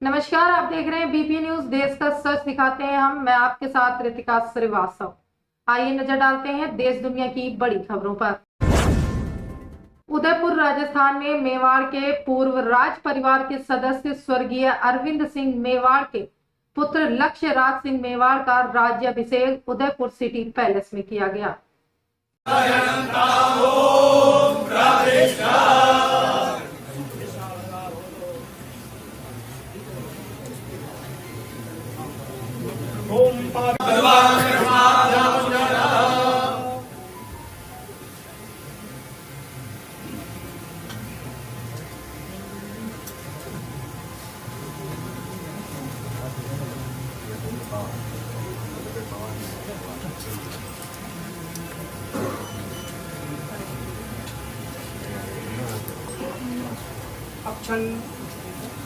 नमस्कार, आप देख रहे हैं बीपी न्यूज। देश का सच दिखाते हैं मैं आपके साथ रितिका श्रीवास्तव। आइए नजर डालते हैं देश दुनिया की बड़ी खबरों पर। उदयपुर राजस्थान में मेवाड़ के पूर्व राज परिवार के सदस्य स्वर्गीय अरविंद सिंह मेवाड़ के पुत्र लक्ष्य राज सिंह मेवाड़ का राज्याभिषेक उदयपुर सिटी पैलेस में किया गया।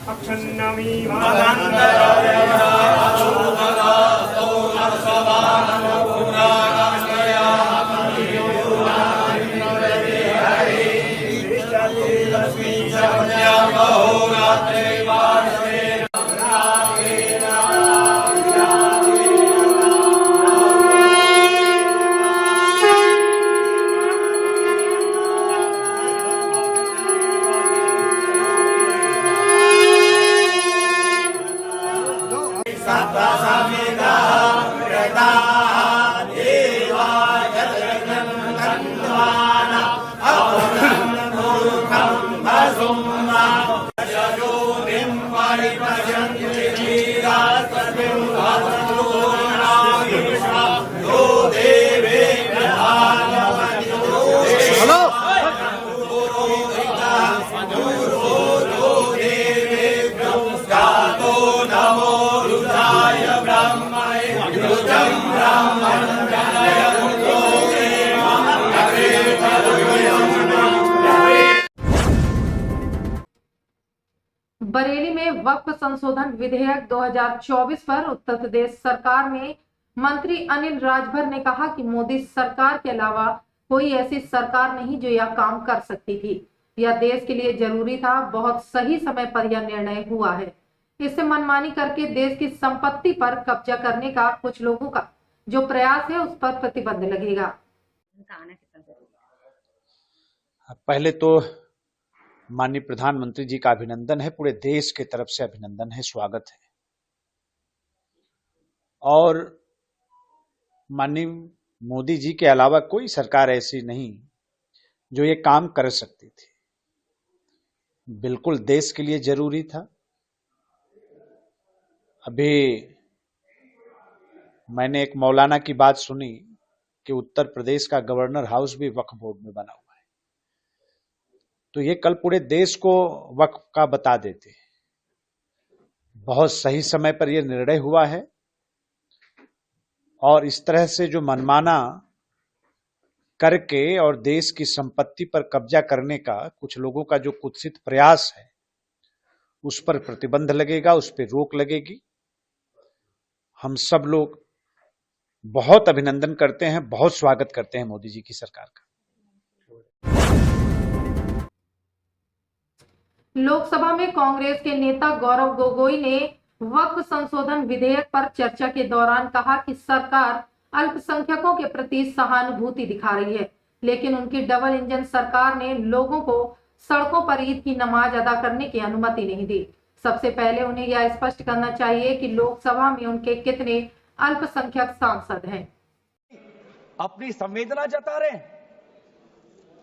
अक्षन्नमी बरेली में वक्फ संशोधन विधेयक 2024 पर उत्तर प्रदेश सरकार में मंत्री अनिल राजभर ने कहा कि मोदी सरकार के अलावा कोई ऐसी सरकार नहीं जो यह काम कर सकती थी। यह देश के लिए जरूरी था। बहुत सही समय पर यह निर्णय हुआ है। इससे मनमानी करके देश की संपत्ति पर कब्जा करने का कुछ लोगों का जो प्रयास है उस पर प्रतिबंध लगेगा। पहले तो माननीय प्रधानमंत्री जी का अभिनंदन है, पूरे देश की तरफ से अभिनंदन है, स्वागत है। और माननीय मोदी जी के अलावा कोई सरकार ऐसी नहीं जो ये काम कर सकती थी। बिल्कुल देश के लिए जरूरी था। अभी मैंने एक मौलाना की बात सुनी कि उत्तर प्रदेश का गवर्नर हाउस भी वक्फ बोर्ड में बना हुआ है, तो ये कल पूरे देश को वक्फ का बता देते। बहुत सही समय पर यह निर्णय हुआ है और इस तरह से जो मनमाना करके और देश की संपत्ति पर कब्जा करने का कुछ लोगों का जो कुत्सित प्रयास है उस पर प्रतिबंध लगेगा, उस पर रोक लगेगी। हम सब लोग बहुत अभिनंदन करते हैं, बहुत स्वागत करते हैं मोदी जी की सरकार का। लोकसभा में कांग्रेस के नेता गौरव गोगोई ने वक्फ संशोधन विधेयक पर चर्चा के दौरान कहा कि सरकार अल्पसंख्यकों के प्रति सहानुभूति दिखा रही है, लेकिन उनकी डबल इंजन सरकार ने लोगों को सड़कों पर ईद की नमाज अदा करने की अनुमति नहीं दी। सबसे पहले उन्हें यह स्पष्ट करना चाहिए कि लोकसभा में उनके कितने अल्पसंख्यक सांसद हैं। अपनी संवेदना जता रहे हैं।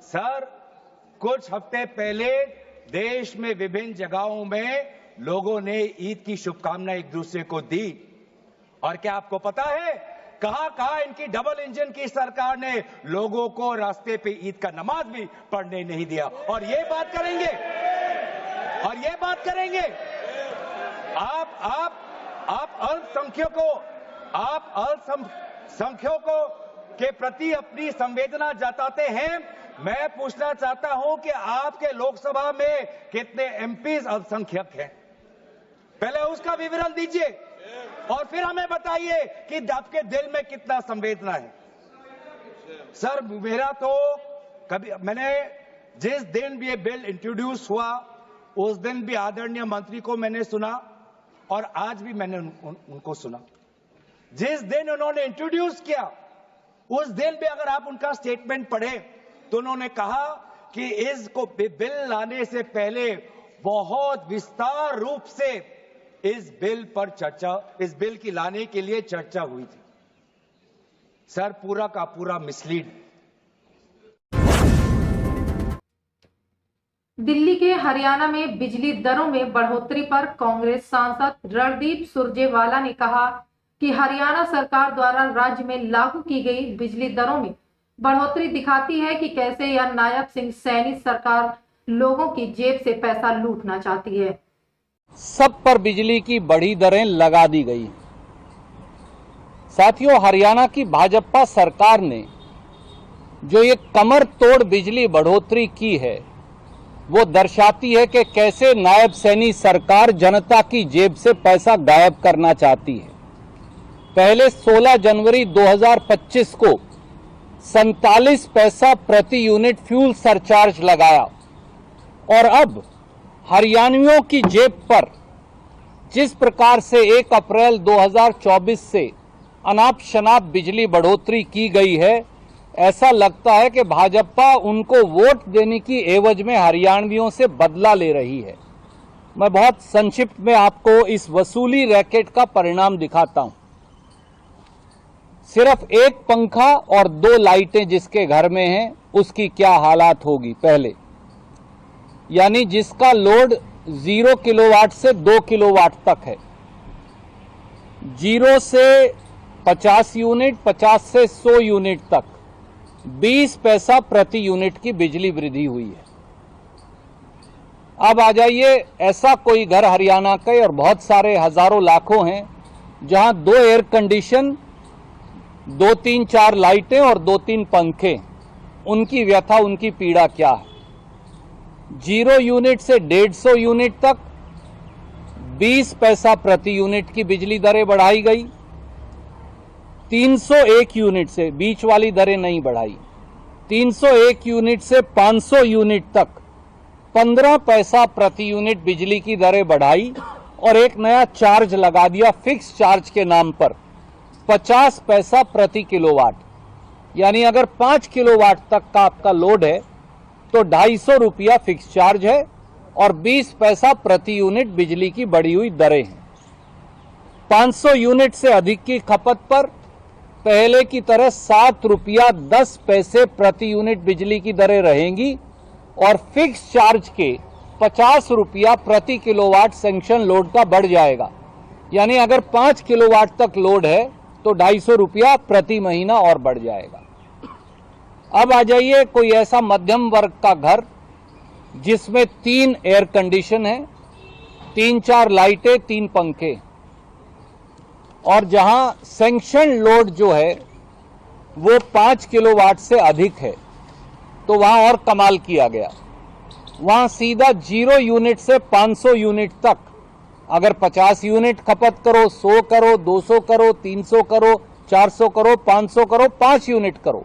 सर, कुछ हफ्ते पहले देश में विभिन्न जगहों में लोगों ने ईद की शुभकामनाएं एक दूसरे को दी। और क्या आपको पता है कहां इनकी डबल इंजन की सरकार ने लोगों को रास्ते पे ईद का नमाज भी पढ़ने नहीं दिया। और ये बात करेंगे आप अल्पसंख्यकों के प्रति अपनी संवेदना जताते हैं। मैं पूछना चाहता हूं कि आपके लोकसभा में कितने एमपीज अल्पसंख्यक हैं? पहले उसका विवरण दीजिए और फिर हमें बताइए कि आपके दिल में कितना संवेदना है। सर, मेरा तो मैंने जिस दिन भी ये बिल इंट्रोड्यूस हुआ उस दिन भी आदरणीय मंत्री को मैंने सुना और आज भी मैंने उनको सुना। जिस दिन उन्होंने इंट्रोड्यूस किया उस दिन भी अगर आप उनका स्टेटमेंट पढ़े तो उन्होंने कहा कि इसको बिल लाने से पहले बहुत विस्तार रूप से इस बिल की लाने के लिए चर्चा हुई थी। सर, पूरा का पूरा मिसलीड। दिल्ली के हरियाणा में बिजली दरों में बढ़ोतरी पर कांग्रेस सांसद रणदीप सुरजेवाला ने कहा कि हरियाणा सरकार द्वारा राज्य में लागू की गई बिजली दरों में बढ़ोतरी दिखाती है कि कैसे यह नायब सिंह सैनी सरकार लोगों की जेब से पैसा लूटना चाहती है। सब पर बिजली की बढ़ी दरें लगा दी गई। साथियों, हरियाणा की भाजपा सरकार ने जो ये कमर तोड़ बिजली बढ़ोतरी की है वो दर्शाती है कि कैसे नायब सैनी सरकार जनता की जेब से पैसा गायब करना चाहती है। पहले 16 जनवरी 2025 को 47 पैसा प्रति यूनिट फ्यूल सरचार्ज लगाया और अब हरियाणवियों की जेब पर जिस प्रकार से 1 अप्रैल 2024 से अनाप शनाप बिजली बढ़ोतरी की गई है, ऐसा लगता है कि भाजपा उनको वोट देने की एवज में हरियाणवियों से बदला ले रही है। मैं बहुत संक्षिप्त में आपको इस वसूली रैकेट का परिणाम दिखाता हूं। सिर्फ एक पंखा और 2 लाइटें जिसके घर में हैं उसकी क्या हालात होगी। पहले यानी जिसका लोड 0 किलोवाट से 2 किलोवाट तक है, 0 से 50 यूनिट, 50 से 100 यूनिट तक 20 पैसा प्रति यूनिट की बिजली वृद्धि हुई है। अब आ जाइए, ऐसा कोई घर हरियाणा के और बहुत सारे हजारों लाखों हैं जहां 2 एयर कंडीशन, 2-3-4 लाइटें और 2-3 पंखे, उनकी व्यथा, उनकी पीड़ा क्या है। 0 यूनिट से 150 यूनिट तक 20 पैसा प्रति यूनिट की बिजली दरें बढ़ाई गई। 301 यूनिट से, बीच वाली दरें नहीं बढ़ाई, 301 यूनिट से 500 यूनिट तक 15 पैसा प्रति यूनिट बिजली की दरें बढ़ाई और एक नया चार्ज लगा दिया फिक्स चार्ज के नाम पर 50 पैसा प्रति किलोवाट। यानी अगर 5 किलोवाट तक का आपका लोड है तो 250 रुपया फिक्स चार्ज है और 20 पैसा प्रति यूनिट बिजली की बढ़ी हुई दरें हैं। 500 यूनिट से अधिक की खपत पर पहले की तरह 7 रुपया 10 पैसे प्रति यूनिट बिजली की दरें रहेंगी और फिक्स चार्ज के 50 रुपया प्रति किलोवाट सैंक्शन लोड का बढ़ जाएगा। यानी अगर 5 किलोवाट तक लोड है तो 250 रुपया प्रति महीना और बढ़ जाएगा। अब आ जाइए, कोई ऐसा मध्यम वर्ग का घर जिसमें 3 एयर कंडीशन है, 3-4 लाइटें, 3 पंखे और जहां सैंक्शन लोड जो है वो 5 किलोवाट से अधिक है, तो वहां और कमाल किया गया। वहां सीधा 0 यूनिट से 500 यूनिट तक अगर 50 यूनिट खपत करो, 100 करो, 200 करो, 300 करो, 400 करो, 500 करो, 5 यूनिट करो,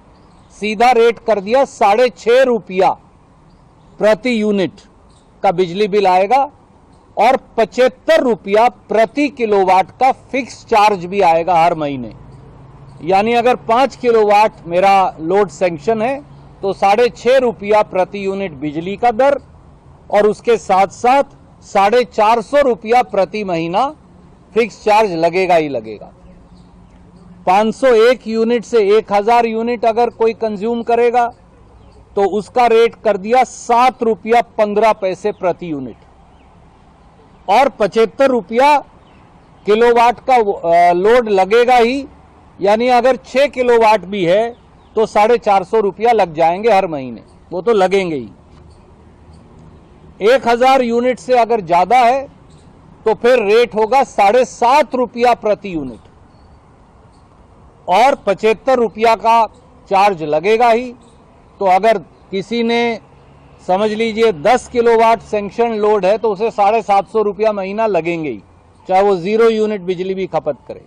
सीधा रेट कर दिया 6.5 रुपया प्रति यूनिट का बिजली बिल आएगा और 75 रुपया प्रति किलोवाट का फिक्स चार्ज भी आएगा हर महीने। यानी अगर 5 किलोवाट मेरा लोड सैंक्शन है तो 6.5 रुपया प्रति यूनिट बिजली का दर और उसके साथ साथ 450 रुपया प्रति महीना फिक्स चार्ज लगेगा ही लगेगा। 501 यूनिट से 1000 यूनिट अगर कोई कंज्यूम करेगा तो उसका रेट कर दिया 7 रुपया 15 पैसे प्रति यूनिट और 75 रुपया किलोवाट का लोड लगेगा ही। यानी अगर 6 किलोवाट भी है तो 450 रुपया लग जाएंगे हर महीने, वो तो लगेंगे ही। 1000 यूनिट से अगर ज्यादा है तो फिर रेट होगा 7.5 रुपया प्रति यूनिट और 75 रुपया का चार्ज लगेगा ही। तो अगर किसी ने समझ लीजिए 10 किलोवाट सैंक्शन लोड है तो उसे 750 रुपया महीना लगेंगे ही, चाहे वो 0 यूनिट बिजली भी खपत करे।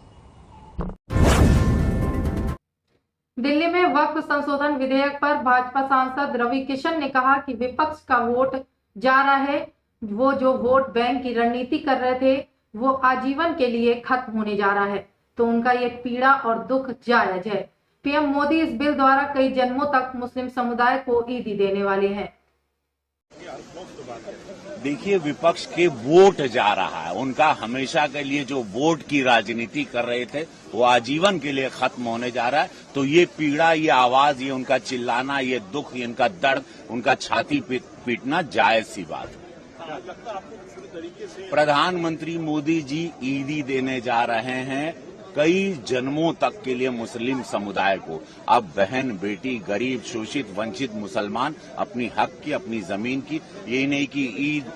दिल्ली में वक्फ संशोधन विधेयक पर भाजपा सांसद रवि किशन ने कहा कि विपक्ष का वोट जा रहा है, वो जो वोट बैंक की रणनीति कर रहे थे वो आजीवन के लिए खत्म होने जा रहा है, तो उनका ये पीड़ा और दुख जायज है। पीएम मोदी इस बिल द्वारा कई जन्मों तक मुस्लिम समुदाय को ईदी देने वाले हैं। देखिए, विपक्ष के वोट जा रहा है, उनका हमेशा के लिए जो वोट की राजनीति कर रहे थे वो आजीवन के लिए खत्म होने जा रहा है। तो ये पीड़ा, ये आवाज, ये उनका चिल्लाना, ये दुख, ये उनका दर्द, उनका छाती पीटना जायज सी बात है। प्रधानमंत्री मोदी जी ईदी देने जा रहे हैं कई जन्मों तक के लिए मुस्लिम समुदाय को। अब बहन, बेटी, गरीब, शोषित, वंचित मुसलमान अपनी हक की, अपनी जमीन की, ये नहीं कि ईद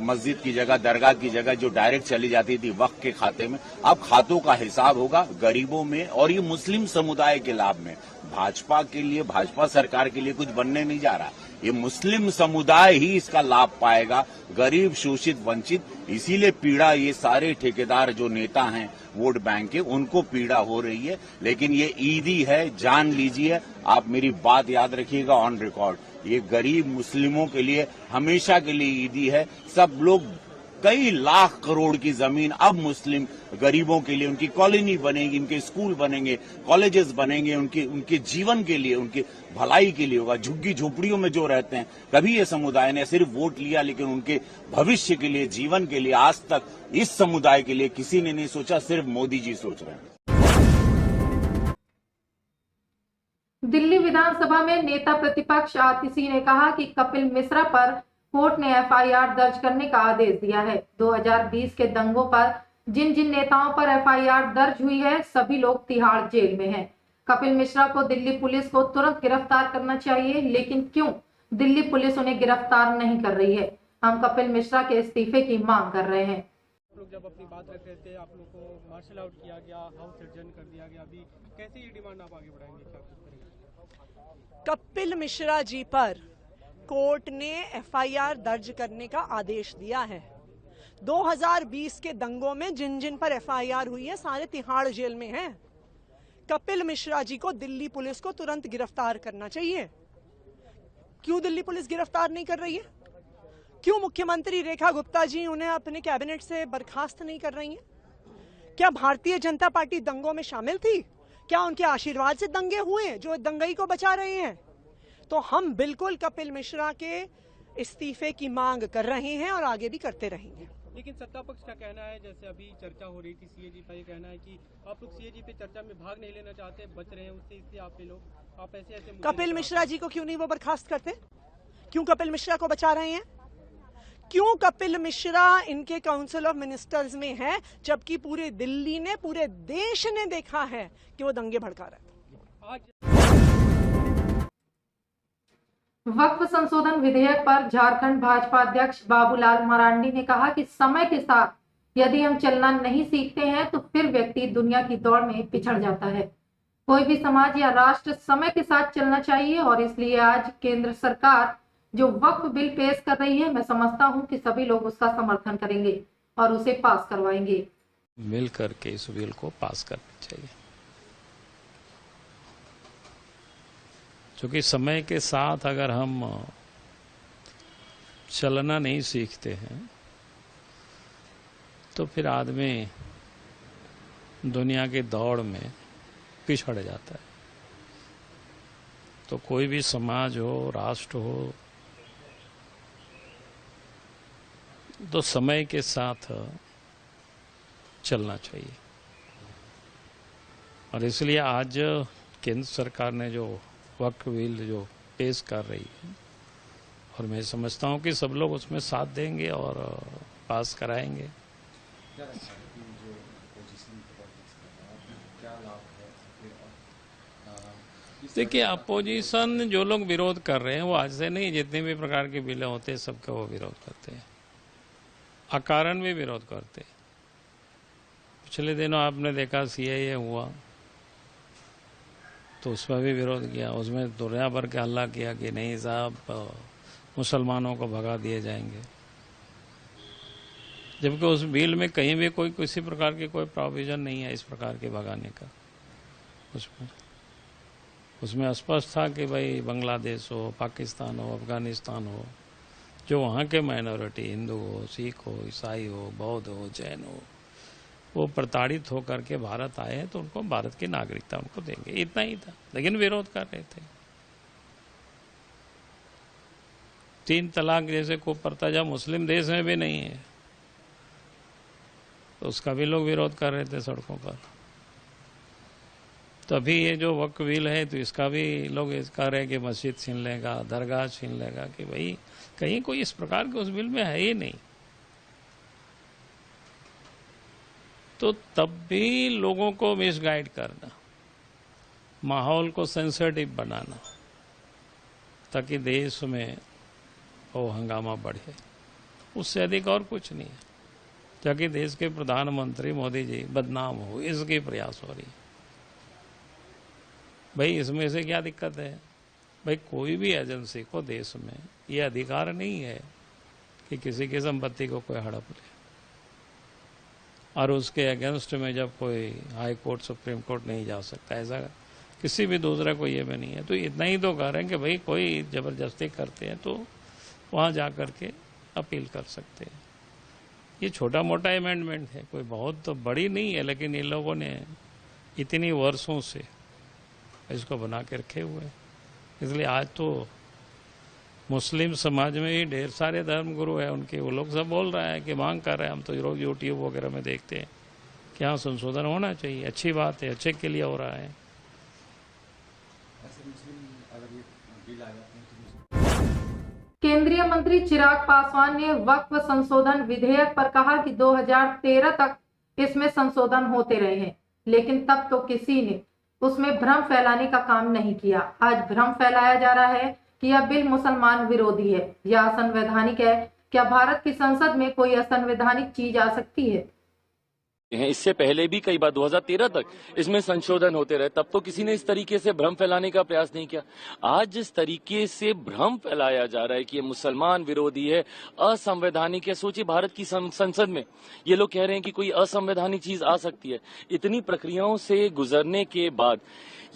मस्जिद की जगह, दरगाह की जगह जो डायरेक्ट चली जाती थी वक्फ के खाते में, अब खातों का हिसाब होगा गरीबों में, और ये मुस्लिम समुदाय के लाभ में। भाजपा के लिए, भाजपा सरकार के लिए कुछ बनने नहीं जा रहा, ये मुस्लिम समुदाय ही इसका लाभ पाएगा, गरीब, शोषित, वंचित। इसीलिए पीड़ा ये सारे ठेकेदार जो नेता हैं वोट बैंक के, उनको पीड़ा हो रही है। लेकिन ये ईदी है, जान लीजिए, आप मेरी बात याद रखिएगा ऑन रिकॉर्ड, ये गरीब मुस्लिमों के लिए हमेशा के लिए ईदी है। सब लोग, कई लाख करोड़ की जमीन अब मुस्लिम गरीबों के लिए, उनकी कॉलोनी बनेगी, उनके स्कूल बनेंगे, कॉलेजेस बनेंगे, उनके जीवन के लिए, उनके भलाई के लिए होगा। झुग्गी झोपड़ियों में जो रहते हैं, कभी ये समुदाय ने सिर्फ वोट लिया, लेकिन उनके भविष्य के लिए, जीवन के लिए आज तक इस समुदाय के लिए किसी ने नहीं सोचा, सिर्फ मोदी जी सोच रहे हैं। दिल्ली विधानसभा में नेता प्रतिपक्ष आतिशी ने कहा कि कपिल मिश्रा पर कोर्ट ने एफआईआर दर्ज करने का आदेश दिया है। 2020 के दंगों पर जिन जिन नेताओं पर एफआईआर दर्ज हुई है, सभी लोग तिहाड़ जेल में हैं। कपिल मिश्रा को दिल्ली पुलिस को तुरंत गिरफ्तार करना चाहिए, लेकिन क्यों दिल्ली पुलिस उन्हें गिरफ्तार नहीं कर रही है? हम कपिल मिश्रा के इस्तीफे की मांग कर रहे हैं। लोग जब अपनी बात रख रहे थे, आप लोग को मार्शल आउट किया गया, हाउस सर्जन कर दिया गया, अभी कैसे ये डिमांड आप आगे बढ़ाएंगे, क्या कुछ करेंगे? कपिल मिश्रा जी पर कोर्ट ने एफआईआर दर्ज करने का आदेश दिया है। 2020 के दंगों में जिन जिन पर एफआईआर हुई है, सारे तिहाड़ जेल में हैं। कपिल मिश्रा जी को दिल्ली पुलिस को तुरंत गिरफ्तार करना चाहिए। क्यों दिल्ली पुलिस गिरफ्तार नहीं कर रही है? क्यों मुख्यमंत्री रेखा गुप्ता जी उन्हें अपने कैबिनेट से बर्खास्त नहीं कर रही हैं? क्या भारतीय जनता पार्टी दंगों में शामिल थी? क्या उनके आशीर्वाद से दंगे हुए जो दंगई को बचा रहे हैं? तो हम बिल्कुल कपिल मिश्रा के इस्तीफे की मांग कर रहे हैं और आगे भी करते रहेंगे। लेकिन सत्ता पक्ष का कहना है, जैसे अभी चर्चा हो रही थी सीएजी का, ये कहना है कि आप लोग सीएजी पे चर्चा में भाग नहीं लेना चाहते, बच रहे हैं उससे, इसलिए आप लोग आप ऐसे कपिल मिश्रा जी को क्यों नहीं वो बर्खास्त करते? क्यों कपिल मिश्रा को बचा रहे हैं? क्यों कपिल मिश्रा इनके काउंसिल ऑफ मिनिस्टर्स में है, जबकि पूरे दिल्ली ने, पूरे देश ने देखा है कि वो दंगे भड़का रहे हैं? वक्फ संशोधन विधेयक पर झारखंड भाजपा अध्यक्ष बाबूलाल मरांडी ने कहा कि समय के साथ यदि हम चलना नहीं सीखते हैं तो फिर व्यक्ति दुनिया की दौड़ में पिछड़ जाता है। कोई भी समाज या राष्ट्र समय के साथ चलना चाहिए, और इसलिए आज केंद्र सरकार जो वक्फ बिल पेश कर रही है, मैं समझता हूं कि सभी लोग उसका समर्थन करेंगे और उसे पास करवाएंगे। मिल करके इस बिल को पास करना चाहिए, क्योंकि समय के साथ अगर हम चलना नहीं सीखते हैं तो फिर आदमी दुनिया की दौड़ में पिछड़ जाता है। तो कोई भी समाज हो, राष्ट्र हो, तो समय के साथ चलना चाहिए। और इसलिए आज केंद्र सरकार ने जो वक्फ बिल जो पेश कर रही है, और मैं समझता हूं कि सब लोग उसमें साथ देंगे और पास कराएंगे। देखिए, अपोजिशन जो लोग विरोध कर रहे हैं वो आज से नहीं, जितने भी प्रकार के बिल होते हैं सबका वो विरोध करते हैं, अकारण भी विरोध करते हैं। पिछले दिनों आपने देखा सीएए हुआ तो उसमें भी विरोध किया, उसमें दुनिया भर के हल्ला किया कि नहीं साहब मुसलमानों को भगा दिए जाएंगे, जबकि उस बिल में कहीं भी कोई किसी प्रकार की कोई प्रोविजन नहीं है इस प्रकार के भगाने का। उसमें स्पष्ट था कि भाई बांग्लादेश हो, पाकिस्तान हो, अफगानिस्तान हो, जो वहाँ के माइनॉरिटी हिंदू हो, सिख हो, ईसाई हो, बौद्ध हो, जैन हो, वो प्रताड़ित होकर के भारत आए हैं तो उनको भारत की नागरिकता उनको देंगे, इतना ही था। लेकिन विरोध कर रहे थे। 3 तलाक जैसे कुप्रथा मुस्लिम देश में भी नहीं है, तो उसका भी लोग विरोध कर रहे थे सड़कों पर। तो अभी ये जो वक्फ बिल है तो इसका भी लोग कह रहे हैं कि मस्जिद छीन लेगा, दरगाह छीन लेगा, कि भाई कहीं कोई इस प्रकार के उस बिल में है ही नहीं। तो तब भी लोगों को मिसगाइड करना, माहौल को सेंसिटिव बनाना ताकि देश में वो हंगामा बढ़े, उससे अधिक और कुछ नहीं है। ताकि देश के प्रधानमंत्री मोदी जी बदनाम हो, इसके प्रयास हो रही है। भाई इसमें से क्या दिक्कत है? भाई कोई भी एजेंसी को देश में ये अधिकार नहीं है कि किसी की संपत्ति को कोई हड़प ले, और उसके अगेंस्ट में जब कोई हाई कोर्ट, सुप्रीम कोर्ट नहीं जा सकता, ऐसा किसी भी दूसरा कोई ये में नहीं है। तो इतना ही तो कह रहे हैं कि भाई कोई जबरदस्ती करते हैं तो वहाँ जा कर के अपील कर सकते हैं। ये छोटा मोटा अमेंडमेंट है, कोई बहुत तो बड़ी नहीं है, लेकिन इन लोगों ने इतनी वर्षों से इसको बना के रखे हुए हैं। इसलिए आज तो मुस्लिम समाज में ही ढेर सारे धर्मगुरु हैं उनके, वो लोग सब बोल रहे हैं कि मांग कर रहे हैं। हम तो रोज यूट्यूब वगैरह में देखते हैं कि हाँ संशोधन होना चाहिए, अच्छी बात है, अच्छे के लिए हो रहा है। केंद्रीय मंत्री चिराग पासवान ने वक्फ संशोधन विधेयक पर कहा कि 2013 तक इसमें संशोधन होते रहे हैं, लेकिन तब तो किसी ने उसमें भ्रम फैलाने का काम नहीं किया। आज भ्रम फैलाया जा रहा है कि यह बिल मुसलमान विरोधी है या असंवैधानिक है। क्या भारत की संसद में कोई असंवैधानिक चीज आ सकती है? इससे पहले भी कई बार 2013 तक इसमें संशोधन होते रहे, तब तो किसी ने इस तरीके से भ्रम फैलाने का प्रयास नहीं किया। आज जिस तरीके से भ्रम फैलाया जा रहा है कि ये मुसलमान विरोधी है, असंवैधानिक है, सोचिए भारत की संसद में ये लोग कह रहे हैं कि कोई असंवैधानिक चीज आ सकती है। इतनी प्रक्रियाओं से गुजरने के बाद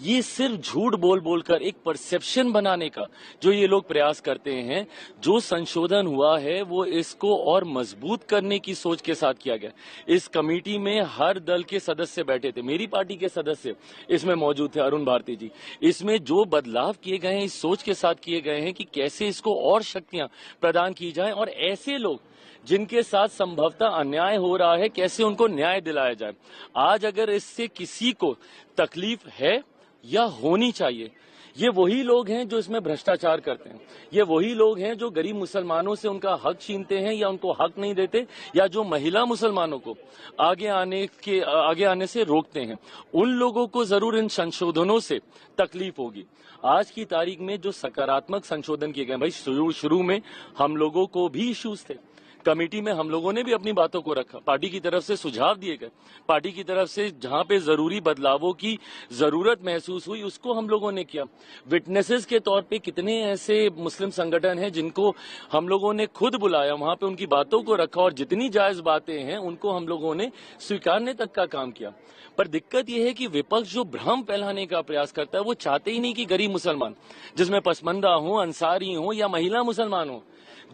ये सिर्फ झूठ बोल बोलकर एक परसेप्शन बनाने का जो ये लोग प्रयास करते हैं, जो संशोधन हुआ है वो इसको और मजबूत करने की सोच के साथ किया गया। इस कमेटी में हर दल के सदस्य बैठे थे, मेरी पार्टी के सदस्य इसमें मौजूद थे, अरुण भारती जी। इसमें जो बदलाव किए गए हैं इस सोच के साथ किए गए हैं कि कैसे इसको और शक्तियां प्रदान की जाए और ऐसे लोग जिनके साथ संभवतः अन्याय हो रहा है कैसे उनको न्याय दिलाया जाए। आज अगर इससे किसी को तकलीफ है या होनी चाहिए, ये वही लोग हैं जो इसमें भ्रष्टाचार करते हैं, ये वही लोग हैं जो गरीब मुसलमानों से उनका हक छीनते हैं या उनको हक नहीं देते, या जो महिला मुसलमानों को आगे आने से रोकते हैं। उन लोगों को जरूर इन संशोधनों से तकलीफ होगी। आज की तारीख में जो सकारात्मक संशोधन किए गए, भाई शुरू में हम लोगों को भी इश्यूज थे, कमेटी में हम लोगों ने भी अपनी बातों को रखा, पार्टी की तरफ से सुझाव दिए गए, पार्टी की तरफ से जहां पे जरूरी बदलावों की जरूरत महसूस हुई उसको हम लोगों ने किया। विटनेसेस के तौर पे कितने ऐसे मुस्लिम संगठन हैं जिनको हम लोगों ने खुद बुलाया, वहां पे उनकी बातों को रखा और जितनी जायज बातें हैं उनको हम लोगों ने स्वीकारने तक का काम किया। पर दिक्कत यह है कि विपक्ष जो भ्रम फैलाने का प्रयास करता है वो चाहते ही नहीं कि गरीब मुसलमान, जिसमें पसमंदा हो, अंसारी हो या महिला मुसलमान हो,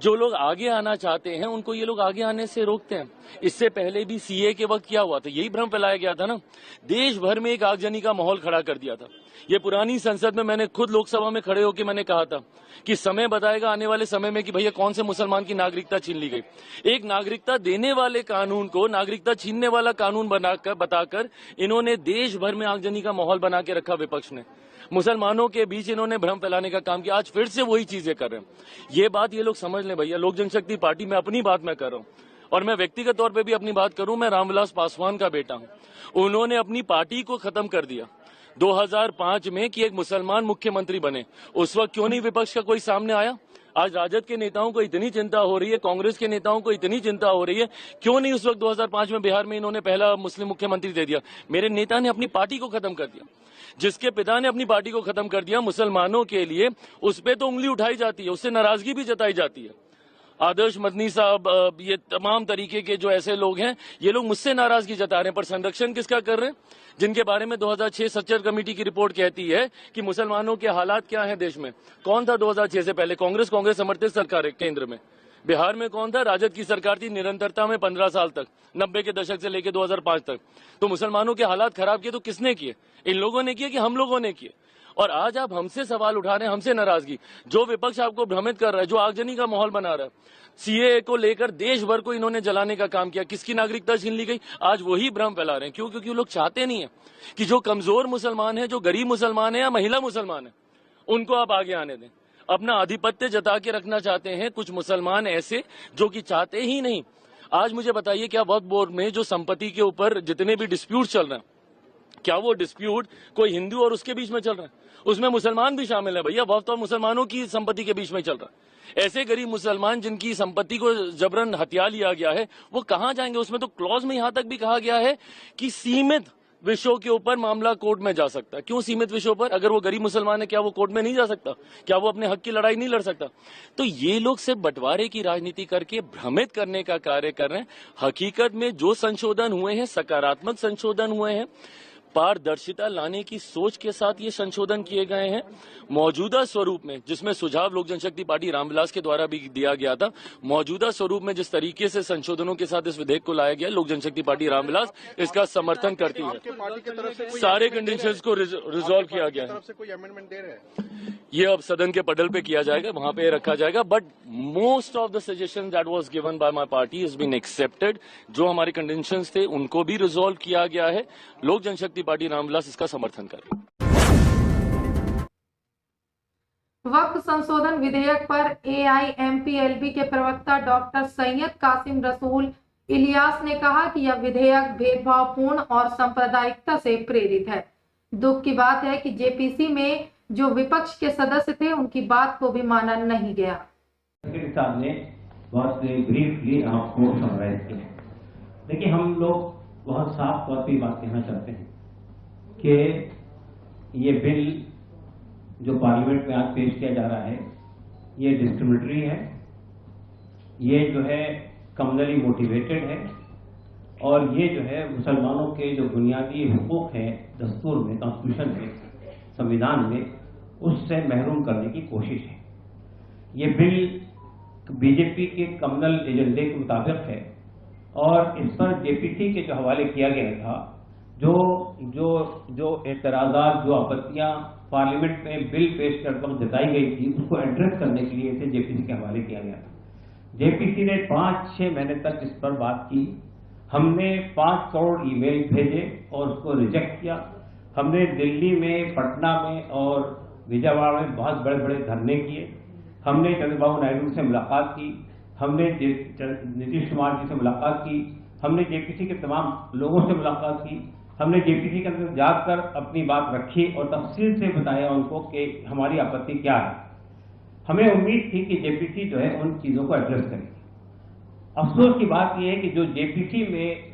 जो लोग आगे आना चाहते हैं उनको ये लोग आगे आने से रोकते हैं। इससे पहले भी सीए के वक्त क्या हुआ था, यही भ्रम फैलाया गया था ना, देश भर में एक आगजनी का माहौल खड़ा कर दिया था। ये पुरानी संसद में मैंने खुद लोकसभा में खड़े होकर मैंने कहा था कि समय बताएगा आने वाले समय में कि भैया कौन से मुसलमान की नागरिकता छीन ली गई। एक नागरिकता देने वाले कानून को नागरिकता छीनने वाला कानून बताकर इन्होंने देश भर में आगजनी का माहौल बना के रखा। विपक्ष ने मुसलमानों के बीच इन्होंने भ्रम फैलाने का काम किया। आज फिर से वही चीजें कर रहे हैं। ये बात ये लोग समझ लें भैया, लोक जनशक्ति पार्टी में अपनी बात मैं कर रहा हूं और मैं व्यक्तिगत तौर पे भी अपनी बात करूं, मैं रामविलास पासवान का बेटा हूं। उन्होंने अपनी पार्टी को खत्म कर दिया 2005 में कि एक मुसलमान मुख्यमंत्री बने। उस वक्त क्यों नहीं विपक्ष का कोई सामने आया? आज राजद के नेताओं को इतनी चिंता हो रही है, कांग्रेस के नेताओं को इतनी चिंता हो रही है, क्यों नहीं उस वक्त 2005 में बिहार में इन्होंने पहला मुस्लिम मुख्यमंत्री दे दिया? मेरे नेता ने अपनी पार्टी को खत्म कर दिया। जिसके पिता ने अपनी पार्टी को खत्म कर दिया, मुसलमानों के लिए उस पे तो उंगली उठाई जाती है, उससे नाराजगी भी जताई जाती है। आदर्श मदनी साहब, ये तमाम तरीके के जो ऐसे लोग हैं, ये लोग मुझसे नाराजगी जता रहे हैं, पर संरक्षण किसका कर रहे हैं? जिनके बारे में 2006 सच्चर कमेटी की रिपोर्ट कहती है कि मुसलमानों के हालात क्या हैं देश में। कौन था 2006 से पहले? कांग्रेस समर्थित सरकार है केंद्र में। बिहार में कौन था? राजद की सरकार थी निरंतरता में 15 साल तक, 90 के दशक से लेकर 2005 तक। तो मुसलमानों के हालात खराब किए तो किसने किए? इन लोगों ने किए कि हम लोगों ने किए? और आज आप हमसे सवाल उठा रहे हैं, हमसे नाराजगी। जो विपक्ष आपको भ्रमित कर रहा है, जो आगजनी का माहौल बना रहा है, सीएए को लेकर देश भर को इन्होंने जलाने का काम किया, किसकी नागरिकता छीन ली गई, आज वही भ्रम फैला रहे हैं। क्यों? क्योंकि वो लोग चाहते नहीं है कि जो कमजोर मुसलमान है, जो गरीब मुसलमान है या महिला मुसलमान है, उनको आप आगे आने दें। अपना आधिपत्य जता के रखना चाहते हैं कुछ मुसलमान ऐसे जो कि चाहते ही नहीं। आज मुझे बताइए, क्या वक्फ बोर्ड में जो संपत्ति के ऊपर जितने भी डिस्प्यूट चल रहे हैं, क्या वो डिस्प्यूट कोई हिंदू और उसके बीच में चल रहा है? उसमें मुसलमान भी शामिल है भैया। वक्फ और मुसलमानों की संपत्ति के बीच में चल रहा है। ऐसे गरीब मुसलमान जिनकी संपत्ति को जबरन हथिया लिया गया है, वो कहां जाएंगे? उसमें तो क्लॉज में यहां तक भी कहा गया है कि सीमित विषयों के ऊपर मामला कोर्ट में जा सकता है। क्यों सीमित विषयों पर? अगर वो गरीब मुसलमान है, क्या वो कोर्ट में नहीं जा सकता? क्या वो अपने हक की लड़ाई नहीं लड़ सकता? तो ये लोग सिर्फ बंटवारे की राजनीति करके भ्रमित करने का कार्य कर रहे हैं। हकीकत में जो संशोधन हुए हैं, सकारात्मक संशोधन हुए हैं, पारदर्शिता लाने की सोच के साथ ये संशोधन किए गए हैं। मौजूदा स्वरूप में, जिसमें सुझाव लोक जनशक्ति पार्टी रामविलास के द्वारा भी दिया गया था, मौजूदा स्वरूप में जिस तरीके से संशोधनों के साथ इस विधेयक को लाया गया, लोक जनशक्ति पार्टी रामविलास इसका समर्थन करती है। सारे कंडीशंस को रिजॉल्व किया गया है। ये अब सदन के पटल पे किया जाएगा, वहां पे रखा जाएगा। But most of the suggestion that was given by my party is been accepted. जो हमारे कंडीशंस थे उनको भी रिजॉल्व किया गया है। लोक जनशक्ति पार्टी रामविलास इसका समर्थन कर रही है। वक्फ संशोधन विधेयक पर एआईएमपीएलबी के प्रवक्ता डॉक्टर सैयद कासिम रसूल इलियास ने कहा कि यह विधेयक भेदभावपूर्ण और सांप्रदायिकता से प्रेरित है। दुख की बात है कि जेपीसी में जो विपक्ष के सदस्य थे, उनकी बात को भी माना नहीं गया। साहब ने बहुत ब्रीफली आपको समराइज किया। देखिए, हम लोग बहुत साफ तौर पर बात कहना चाहते हैं कि ये बिल जो पार्लियामेंट में आज पेश किया जा रहा है, ये डिस्क्रिमिनेटरी है, ये जो है कम्युनली मोटिवेटेड है, और ये जो है मुसलमानों के जो बुनियादी हुकूक हैं दस्तूर में, कॉन्स्टिट्यूशन में, संविधान में, उससे महरूम करने की कोशिश है। ये बिल बीजेपी के कम्युनल एजेंडे के मुताबिक है, और इस पर जेपीसी के जो हवाले किया गया था, जो एतराज़ात, जो आपत्तियां पार्लियामेंट में बिल पेश करते वक्त जताई गई थी, उसको एड्रेस करने के लिए इसे जेपीसी के हवाले किया गया था। जेपीसी ने 5-6 महीने तक इस पर बात की। हमने 5 करोड़ ईमेल भेजे और उसको रिजेक्ट किया। हमने दिल्ली में, पटना में और विजयवाड़ा में बहुत बड़े बड़े धरने किए। हमने चंद्रबाबू नायडू से मुलाकात की, हमने नीतीश कुमार जी से मुलाकात की, हमने जेपीसी के तमाम लोगों से मुलाकात की, हमने जेपीसी के अंदर जाकर अपनी बात रखी और तफसील से बताया उनको कि हमारी आपत्ति क्या है। हमें उम्मीद थी कि जेपीसी जो है उन चीजों को एड्रेस करेगी। अफसोस की बात यह है कि जो जेपीसी में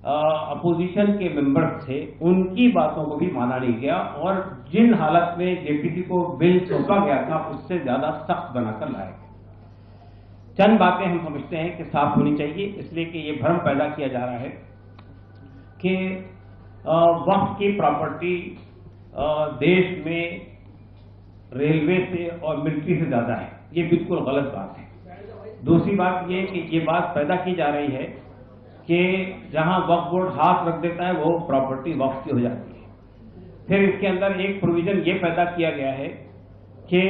अपोजिशन के मेंबर्स थे, उनकी बातों को भी माना नहीं गया, और जिन हालत में जेपीसी को बिल सौंपा गया था, उससे ज्यादा सख्त बनाकर लाया गया। चंद बातें हम समझते हैं कि साफ होनी चाहिए, इसलिए कि ये भ्रम पैदा किया जा रहा है कि वक्फ की प्रॉपर्टी देश में रेलवे से और मिलिट्री से ज्यादा है। ये बिल्कुल गलत बात है। दूसरी बात ये कि ये बात पैदा की जा रही है कि जहां वक्फ बोर्ड हाथ रख देता है, वो प्रॉपर्टी वक्फ की हो जाती है। फिर इसके अंदर एक प्रोविजन ये पैदा किया गया है कि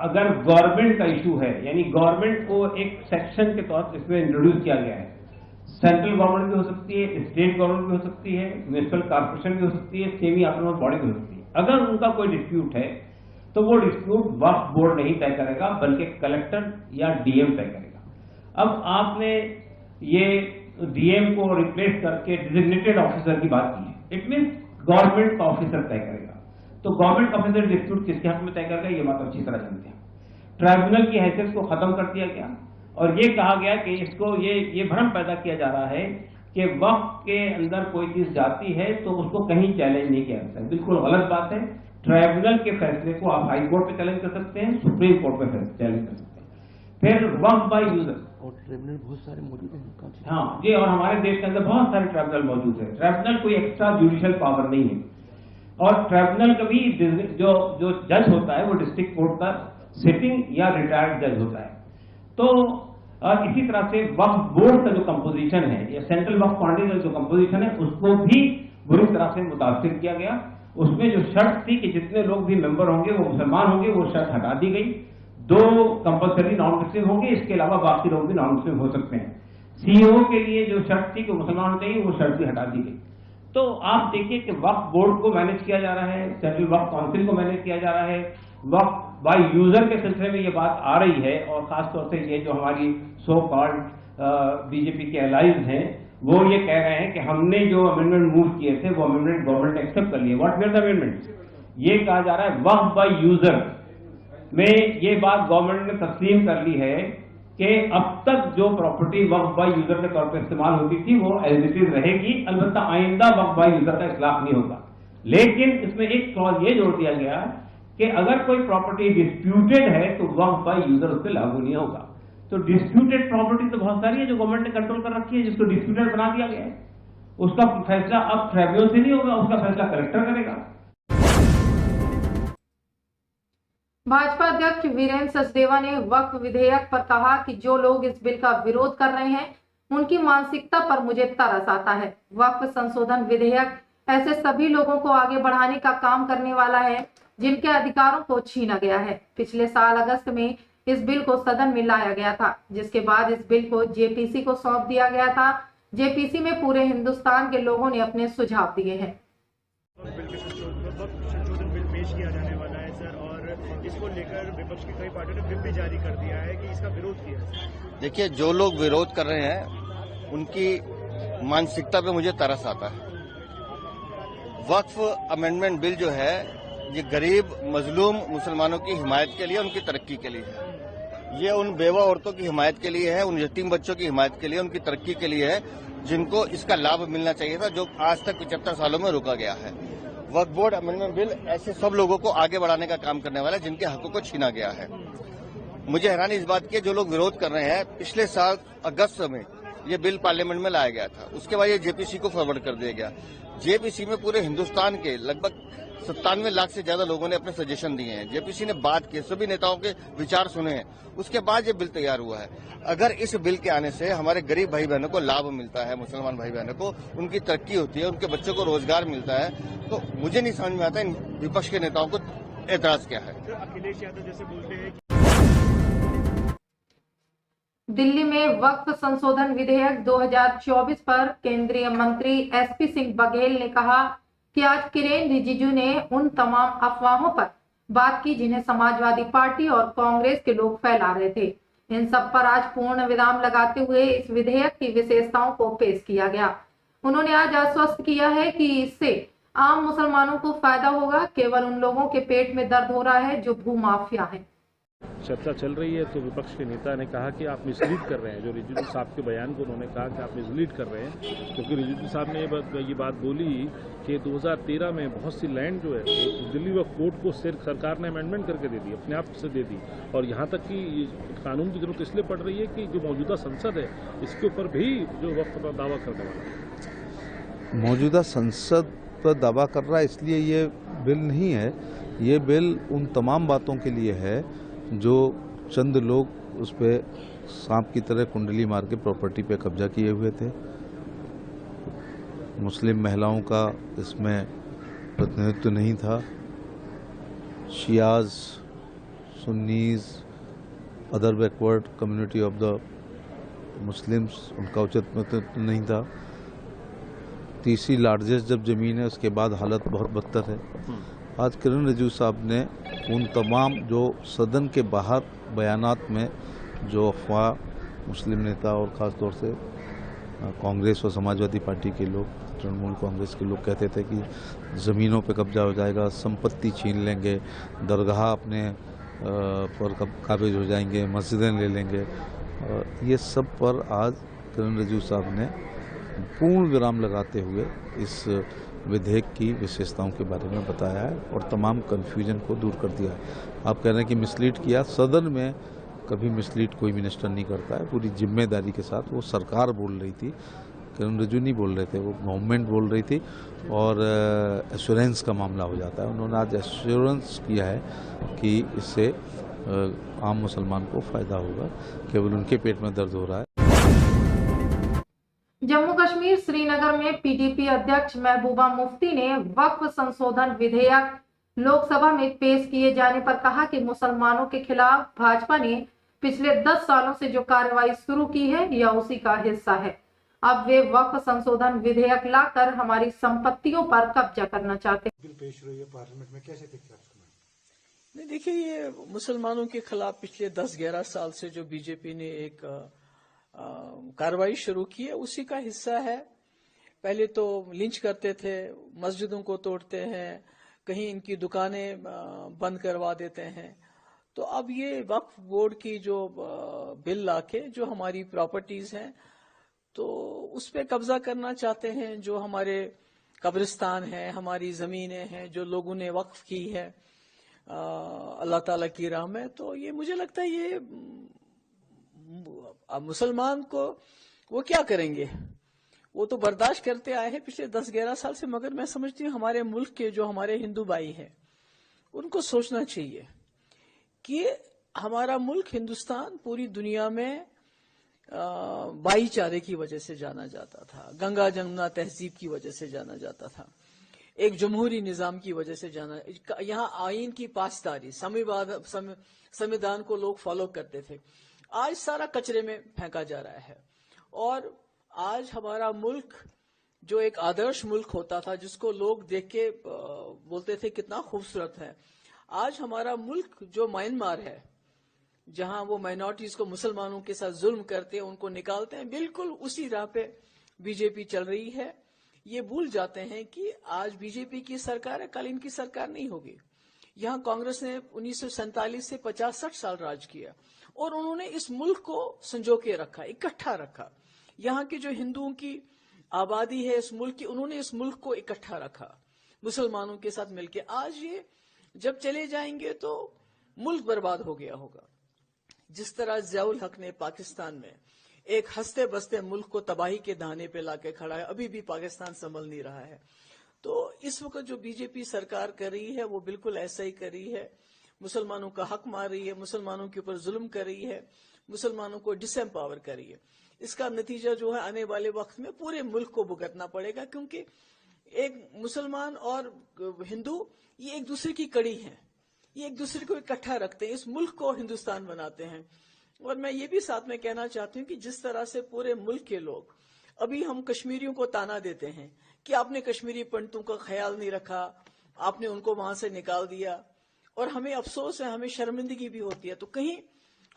अगर गवर्नमेंट का इशू है, यानी गवर्नमेंट को एक सेक्शन के तौर पर इसमें इंट्रोड्यूस किया गया है। सेंट्रल गवर्नमेंट भी हो सकती है, स्टेट गवर्नमेंट भी हो सकती है, म्यूनिसिपल कॉर्पोरेशन भी हो सकती है, सेमी ऑटोनोमस बॉडी भी हो सकती है। अगर उनका कोई डिस्प्यूट है तो वो डिस्प्यूट वक्फ बोर्ड नहीं तय करेगा, बल्कि कलेक्टर या डीएम तय करेगा। अब आपने ये डीएम को रिप्लेस करके डिजिग्नेटेड ऑफिसर की बात की है। इट मीन गवर्नमेंट का ऑफिसर तय करेगा। तो गवर्नमेंट ऑफिसर डिस्प्यूट किसके हक में तय करेगा, ये बात अच्छी तरह जानते हैं। ट्राइब्यूनल की हैसियत को खत्म कर दिया गया और ये कहा गया कि इसको ये भ्रम पैदा किया जा रहा है कि वक्फ के अंदर कोई चीज जाती है तो उसको कहीं चैलेंज नहीं किया जाता है। बिल्कुल गलत बात है। ट्राइब्यूनल के फैसले को आप हाई कोर्ट पे चैलेंज कर सकते हैं, सुप्रीम कोर्ट पे चैलेंज कर सकते हैं। फिर वक्फ बाय यूजर, और ट्राइब्यूनल बहुत सारे मौजूद हैं। हाँ जी, और हमारे देश के अंदर बहुत सारे ट्राइब्यूनल मौजूद है। ट्राइब्यूनल कोई एक्स्ट्रा जुडिशियल पावर नहीं है, और ट्राइब्यूनल का भी जो जज होता है वो डिस्ट्रिक्ट कोर्ट का सिटिंग या रिटायर्ड जज होता है। तो इसी तरह से वक्फ बोर्ड का जो कंपोजिशन है या सेंट्रल वक्फ फंड का जो कंपोजिशन है उसको भी बुरी तरह से मुतासिर किया गया। उसमें जो शर्त थी कि जितने लोग भी मेंबर होंगे वो मुसलमान होंगे, वो शर्त हटा दी गई। 2 कंपल्सरी नॉन मुस्लिम होंगे, इसके अलावा बाकी लोग भी नॉन मुस्लिम हो सकते हैं। सीईओ के लिए जो शर्त थी कि मुसलमान होने चाहिए, वो शर्त भी हटा दी गई। तो आप देखिए कि वक्फ बोर्ड को मैनेज किया जा रहा है, सेंट्रल वक्फ काउंसिल को मैनेज किया जा रहा है, वक्फ बाय यूजर के सिलसिले में ये बात आ रही है। और खासतौर से ये जो हमारी सो कॉल्ड बीजेपी के एलाइज हैं वो ये कह रहे हैं कि हमने जो अमेंडमेंट मूव किए थे वो अमेंडमेंट गवर्नमेंट ने एक्सेप्ट कर लिए। What where the amendment? ये कहा जा रहा है वक्फ बाय यूजर में ये बात गवर्नमेंट ने तस्लीम कर ली है कि अब तक जो प्रॉपर्टी वक्फ बाय यूजर के तौर पर इस्तेमाल होती थी वो एज इट इज रहेगी, अलबत्ता आइंदा वक्फ बाय यूजर का इस्लाह नहीं होगा। लेकिन इसमें एक क्लॉज ये जोड़ दिया गया कि अगर कोई प्रॉपर्टी डिस्प्यूटेड है तो वक्फ बाय यूजर उस पर लागू नहीं होगा। तो डिस्प्यूटेड प्रॉपर्टी तो बहुत सारी है जो गवर्नमेंट ने कंट्रोल कर रखी है, जिसको डिस्प्यूटेड बना दिया गया है। उसका फैसला अब ट्रिब्यूनल से नहीं होगा, उसका फैसला कलेक्टर करेगा। भाजपा अध्यक्ष वीरेंद्र सचदेवा ने वक्फ विधेयक पर कहा कि जो लोग इस बिल का विरोध कर रहे हैं उनकी मानसिकता पर मुझे तरस आता है। वक्फ संशोधन विधेयक ऐसे सभी लोगों को आगे बढ़ाने का काम करने वाला है जिनके अधिकारों को छीना गया है। पिछले साल अगस्त में इस बिल को सदन में लाया गया था, जिसके बाद इस बिल को जेपीसी को सौंप दिया गया था। जेपीसी में पूरे हिंदुस्तान के लोगों ने अपने सुझाव दिए हैं। संशोधन बिल पेश किया जाने वाला है सर, और इसको लेकर विपक्ष की कई पार्टियों ने व्हिप भी जारी कर दिया है कि इसका विरोध किया है। देखिए, जो लोग विरोध कर रहे हैं उनकी मानसिकता पे मुझे तरस आता है। वक्फ अमेंडमेंट बिल जो है ये गरीब मजलूम मुसलमानों की हिमायत के लिए, उनकी तरक्की के लिए है। ये उन बेवा औरतों की हिमायत के लिए है, उन यतीम बच्चों की हिमायत के लिए, उनकी तरक्की के लिए है जिनको इसका लाभ मिलना चाहिए था, जो आज तक 75 सालों में रुका गया है। वक्फ बोर्ड अमेंडमेंट बिल ऐसे सब लोगों को आगे बढ़ाने का काम करने वाला है जिनके हकों को छीना गया है। मुझे हैरानी इस बात की है जो लोग विरोध कर रहे हैं, पिछले साल अगस्त में ये बिल पार्लियामेंट में लाया गया था, उसके बाद ये जेपीसी को फॉरवर्ड कर दिया गया। जेपीसी में पूरे हिंदुस्तान के लगभग 97 लाख से ज्यादा लोगों ने अपने सजेशन दिए हैं। जेपीसी ने बात की, सभी नेताओं के विचार सुने हैं, उसके बाद ये बिल तैयार हुआ है। अगर इस बिल के आने से हमारे गरीब भाई बहनों को लाभ मिलता है, मुसलमान भाई बहनों को उनकी तरक्की होती है, उनके बच्चों को रोजगार मिलता है, तो मुझे नहीं समझ में आता इन विपक्ष के नेताओं को एतराज क्या है। अखिलेश यादव जैसे बोलते हैं दिल्ली में वक्फ संशोधन विधेयक 2024 पर केंद्रीय मंत्री एसपी सिंह बघेल ने कहा कि आज किरेन रिजिजू ने उन तमाम अफवाहों पर बात की जिन्हें समाजवादी पार्टी और कांग्रेस के लोग फैला रहे थे। इन सब पर आज पूर्ण विराम लगाते हुए इस विधेयक की विशेषताओं को पेश किया गया। उन्होंने आज आश्वस्त किया है कि इससे आम मुसलमानों को फायदा होगा, केवल उन लोगों के पेट में दर्द हो रहा है जो भूमाफिया हैं। चर्चा चल रही है तो विपक्ष के नेता ने कहा कि आप मिसलीड कर रहे हैं। जो रिजिजू साहब के बयान को उन्होंने कहा कि आप मिसलीड कर रहे हैं, क्योंकि रिजिजू साहब ने ये बात बोली कि 2013 में बहुत सी लैंड जो है वो दिल्ली वक्फ बोर्ड को सरकार ने अमेंडमेंट करके दे दी, अपने आप से दे दी। और यहाँ तक कि कानून की जरूरत इसलिए पड़ रही है कि जो मौजूदा संसद है इसके ऊपर भी जो वक्फ पर दावा करने वाला है, मौजूदा संसद पर दावा कर रहा है, इसलिए ये बिल नहीं है। ये बिल उन तमाम बातों के लिए है जो चंद लोग उस पर सांप की तरह कुंडली मार के प्रॉपर्टी पे कब्जा किए हुए थे। मुस्लिम महिलाओं का इसमें प्रतिनिधित्व नहीं था। Shias, Sunnis, other backward community of the Muslims, उनका उचित प्रतिनिधित्व नहीं था। तीसरी लार्जेस्ट जब ज़मीन है उसके बाद हालत बहुत बदतर है। आज किरेन रिजिजू साहब ने उन तमाम जो सदन के बाहर बयानात में जो अफवाह मुस्लिम नेता और ख़ास तौर से कांग्रेस और समाजवादी पार्टी के लोग, तृणमूल कांग्रेस के लोग कहते थे कि ज़मीनों पे कब्जा हो जाएगा, संपत्ति छीन लेंगे, दरगाह अपने पर काबिज हो जाएंगे, मस्जिदें ले लेंगे, ये सब पर आज किरेन रिजिजू साहब ने पूर्ण विराम लगाते हुए इस विधेयक की विशेषताओं के बारे में बताया है और तमाम कन्फ्यूजन को दूर कर दिया है। आप कह रहे हैं कि मिसलीड किया, सदन में कभी मिसलीड कोई मिनिस्टर नहीं करता है। पूरी जिम्मेदारी के साथ वो सरकार बोल रही थी, किरेन रिजिजू नहीं बोल रहे थे, वो गवर्नमेंट बोल रही थी और एश्योरेंस का मामला हो जाता है। उन्होंने आज एश्योरेंस किया है कि इससे आम मुसलमान को फ़ायदा होगा, केवल उनके पेट में दर्द हो रहा है। जम्मू कश्मीर श्रीनगर में पीडीपी अध्यक्ष महबूबा मुफ्ती ने वक्फ संशोधन विधेयक लोकसभा में पेश किए जाने पर कहा कि मुसलमानों के खिलाफ भाजपा ने पिछले 10 सालों से जो कार्रवाई शुरू की है यह उसी का हिस्सा है। अब वे वक्फ संशोधन विधेयक लाकर हमारी संपत्तियों पर कब्जा करना चाहते हैं। बिल पेश हुई है पार्लियामेंट में, कैसे देखते हैं उसको? नहीं, देखिए, ये मुसलमानों के खिलाफ पिछले 10-11 साल से जो बीजेपी ने एक कार्रवाई शुरू की है उसी का हिस्सा है। पहले तो लिंच करते थे, मस्जिदों को तोड़ते हैं, कहीं इनकी दुकानें बंद करवा देते हैं। तो अब ये वक्फ बोर्ड की जो बिल लाके जो हमारी प्रॉपर्टीज हैं तो उस पे कब्जा करना चाहते हैं। जो हमारे कब्रिस्तान है, हमारी जमीनें हैं जो लोगों ने वक्फ की है अल्लाह ताला की राह में, तो ये मुझे लगता है ये अब मुसलमान को वो क्या करेंगे, वो तो बर्दाश्त करते आए हैं पिछले 10-11 साल से। मगर मैं समझती हूँ हमारे मुल्क के जो हमारे हिंदू भाई हैं उनको सोचना चाहिए कि हमारा मुल्क हिंदुस्तान पूरी दुनिया में भाईचारे की वजह से जाना जाता था, गंगा जमुना तहजीब की वजह से जाना जाता था, एक जमहूरी निजाम की वजह से जाना, यहाँ आईन की पासदारी, संविधान को लोग फॉलो करते थे। आज सारा कचरे में फेंका जा रहा है। और आज हमारा मुल्क जो एक आदर्श मुल्क होता था जिसको लोग देख के बोलते थे कितना खूबसूरत है, आज हमारा मुल्क जो म्यांमार है जहां वो माइनॉरिटीज को मुसलमानों के साथ जुल्म करते हैं, उनको निकालते हैं, बिल्कुल उसी राह पे बीजेपी चल रही है। ये भूल जाते हैं कि आज बीजेपी की सरकार है, कल इनकी सरकार नहीं होगी। यहाँ कांग्रेस ने 1947 से 50-60 साल राज किया और उन्होंने इस मुल्क को संजो के रखा, इकट्ठा रखा। यहाँ की जो हिंदुओं की आबादी है इस मुल्क की, उन्होंने इस मुल्क को इकट्ठा रखा मुसलमानों के साथ मिलके। आज ये जब चले जाएंगे तो मुल्क बर्बाद हो गया होगा। जिस तरह ज़ियाउल हक ने पाकिस्तान में एक हंसते बसते मुल्क को तबाही के दाने पे लाके खड़ा है, अभी भी पाकिस्तान संभल नहीं रहा है। तो इस वक्त जो बीजेपी सरकार कर रही है वो बिल्कुल ऐसा ही कर रही है, मुसलमानों का हक मार रही है, मुसलमानों के ऊपर जुल्म कर रही है, मुसलमानों को डिसएम्पावर कर रही है। इसका नतीजा जो है आने वाले वक्त में पूरे मुल्क को भुगतना पड़ेगा, क्योंकि एक मुसलमान और हिंदू ये एक दूसरे की कड़ी है, ये एक दूसरे को इकट्ठा रखते हैं, इस मुल्क को हिंदुस्तान बनाते हैं। और मैं ये भी साथ में कहना चाहती हूँ कि जिस तरह से पूरे मुल्क के लोग अभी हम कश्मीरियों को ताना देते हैं कि आपने कश्मीरी पंडितों का ख्याल नहीं रखा, आपने उनको वहां से निकाल दिया, और हमें अफसोस है, हमें शर्मिंदगी भी होती है। तो कहीं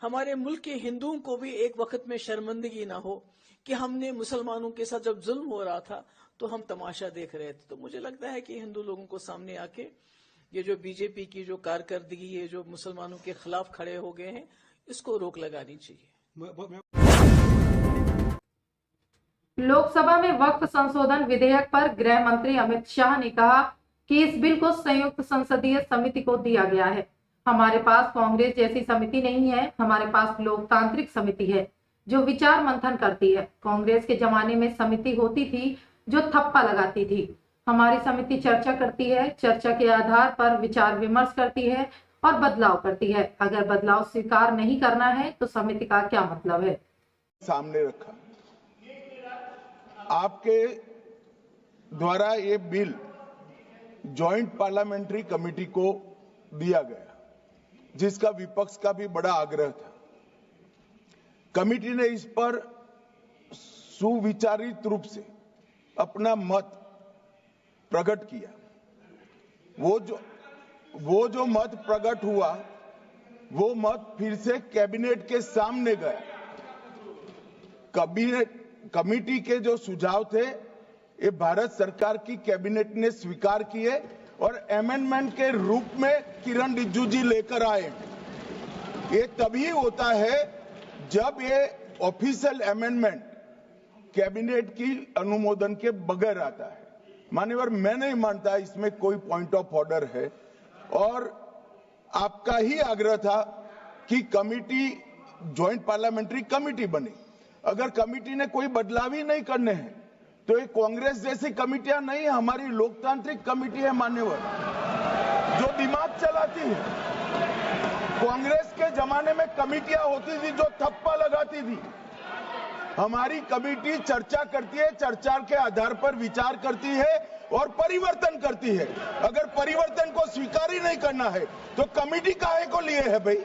हमारे मुल्क के हिंदुओं को भी एक वक्त में शर्मिंदगी ना हो कि हमने मुसलमानों के साथ जब जुल्म हो रहा था तो हम तमाशा देख रहे थे। तो मुझे लगता है कि हिंदू लोगों को सामने आके ये जो बीजेपी की जो कारकर्दगी है, जो मुसलमानों के खिलाफ खड़े हो गए हैं, इसको रोक लगानी चाहिए। लोकसभा में वक्फ संशोधन विधेयक पर गृह मंत्री अमित शाह ने कहा कि इस बिल को संयुक्त संसदीय समिति को दिया गया है। हमारे पास कांग्रेस जैसी समिति नहीं है, हमारे पास लोकतांत्रिक समिति है जो विचार मंथन करती है। कांग्रेस के जमाने में समिति होती थी जो थप्पा लगाती थी। हमारी समिति चर्चा करती है, चर्चा के आधार पर विचार विमर्श करती है और बदलाव करती है। अगर बदलाव स्वीकार नहीं करना है तो समिति का क्या मतलब है? सामने रखा आपके द्वारा ये बिल जॉइंट पार्लियामेंट्री कमेटी को दिया गया, जिसका विपक्ष का भी बड़ा आग्रह था। कमेटी ने इस पर सुविचारित रूप से अपना मत प्रकट किया। वो जो मत प्रकट हुआ वो मत फिर से कैबिनेट के सामने गया। कमेटी के जो सुझाव थे ये भारत सरकार की कैबिनेट ने स्वीकार किए और अमेंडमेंट के रूप में किरण रिजिजू जी लेकर आए। ये तभी होता है जब ये ऑफिशियल अमेंडमेंट कैबिनेट की अनुमोदन के बगैर आता है। मान्यवर, मैं नहीं मानता इसमें कोई पॉइंट ऑफ ऑर्डर है, और आपका ही आग्रह था कि कमेटी जॉइंट पार्लियामेंट्री कमेटी बने। अगर कमेटी ने कोई बदलाव ही नहीं करने हैं तो ये कांग्रेस जैसी कमेटियां नहीं, हमारी लोकतांत्रिक कमेटी है मान्यवर। जो दिमाग चलाती है। कांग्रेस के जमाने में कमेटियां होती थी जो थप्पा लगाती थी। हमारी कमेटी चर्चा करती है, चर्चा के आधार पर विचार करती है और परिवर्तन करती है। अगर परिवर्तन को स्वीकार ही नहीं करना है तो कमेटी काहे को लिए है भाई?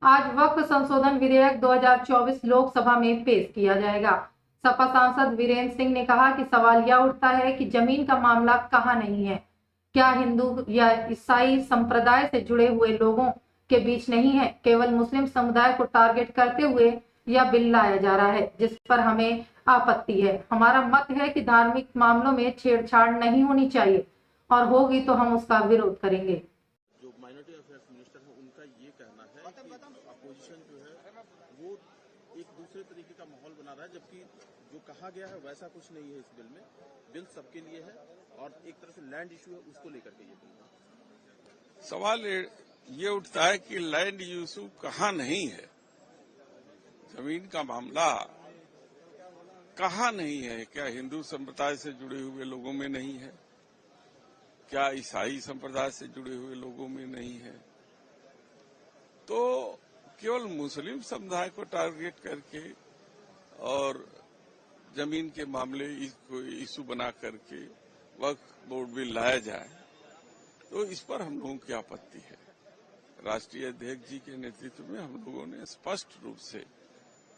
आज वक्फ संशोधन विधेयक 2024 लोकसभा में पेश किया जाएगा। सपा सांसद वीरेंद्र सिंह ने कहा कि सवाल यह उठता है कि जमीन का मामला कहां नहीं है। क्या हिंदू या ईसाई संप्रदाय से जुड़े हुए लोगों के बीच नहीं है? केवल मुस्लिम समुदाय को टारगेट करते हुए यह बिल लाया जा रहा है, जिस पर हमें आपत्ति है। हमारा मत है कि धार्मिक मामलों में छेड़छाड़ नहीं होनी चाहिए और होगी तो हम उसका विरोध करेंगे। जो माइनॉरिटी अफेयर्स मिनिस्टर है उनका ये कहना है कि अपोजिशन जो है वो एक दूसरे तरीके का माहौल बना रहा है, जबकि जो कहा गया है वैसा कुछ नहीं है। इस बिल में बिल सबके लिए है और एक तरह से लैंड इशू है, उसको लेकर के ये बिल है। सवाल ये उठता है कि लैंड इशू कहाँ नहीं है, जमीन का मामला कहाँ नहीं है? क्या हिंदू संप्रदाय से जुड़े हुए लोगों में नहीं है? क्या ईसाई संप्रदाय से जुड़े हुए लोगों में नहीं है? तो केवल मुस्लिम समुदाय को टारगेट करके और जमीन के मामले को इशू बना करके वक्फ बोर्ड बिल लाया जाए, तो इस पर हम लोगों की आपत्ति है। राष्ट्रीय अध्यक्ष जी के नेतृत्व में हम लोगों ने स्पष्ट रूप से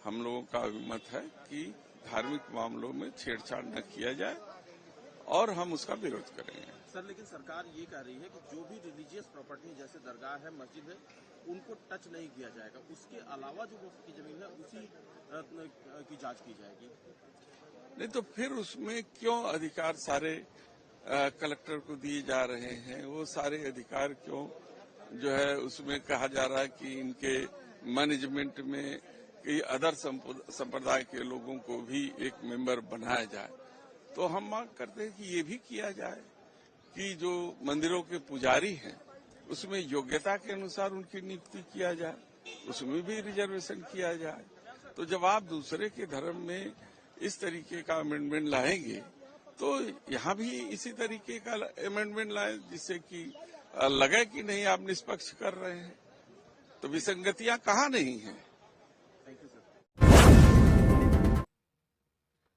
हम लोगों का अभिमत है कि धार्मिक मामलों में छेड़छाड़ न किया जाए और हम उसका विरोध करेंगे। सर, लेकिन सरकार ये कह रही है कि जो भी रिलीजियस प्रॉपर्टी जैसे दरगाह है, मस्जिद है, उनको टच नहीं किया जाएगा। उसके अलावा जो वक्फ की जमीन है उसी की जांच की जाएगी। नहीं तो फिर उसमें क्यों अधिकार सारे कलेक्टर को दिए जा रहे हैं? वो सारे अधिकार क्यों जो है उसमें कहा जा रहा है कि इनके मैनेजमेंट में कई अदर संप्रदाय के लोगों को भी एक मेंबर बनाया जाए? तो हम मांग करते हैं कि ये भी किया जाए कि जो मंदिरों के पुजारी हैं उसमें योग्यता के अनुसार उनकी नियुक्ति किया जाए, उसमें भी रिजर्वेशन किया जाए। तो जब आप दूसरे के धर्म में इस तरीके का अमेंडमेंट लाएंगे तो यहाँ भी इसी तरीके का अमेंडमेंट लाएं, जिससे कि लगे कि नहीं आप निष्पक्ष कर रहे हैं। तो विसंगतियां कहाँ नहीं है?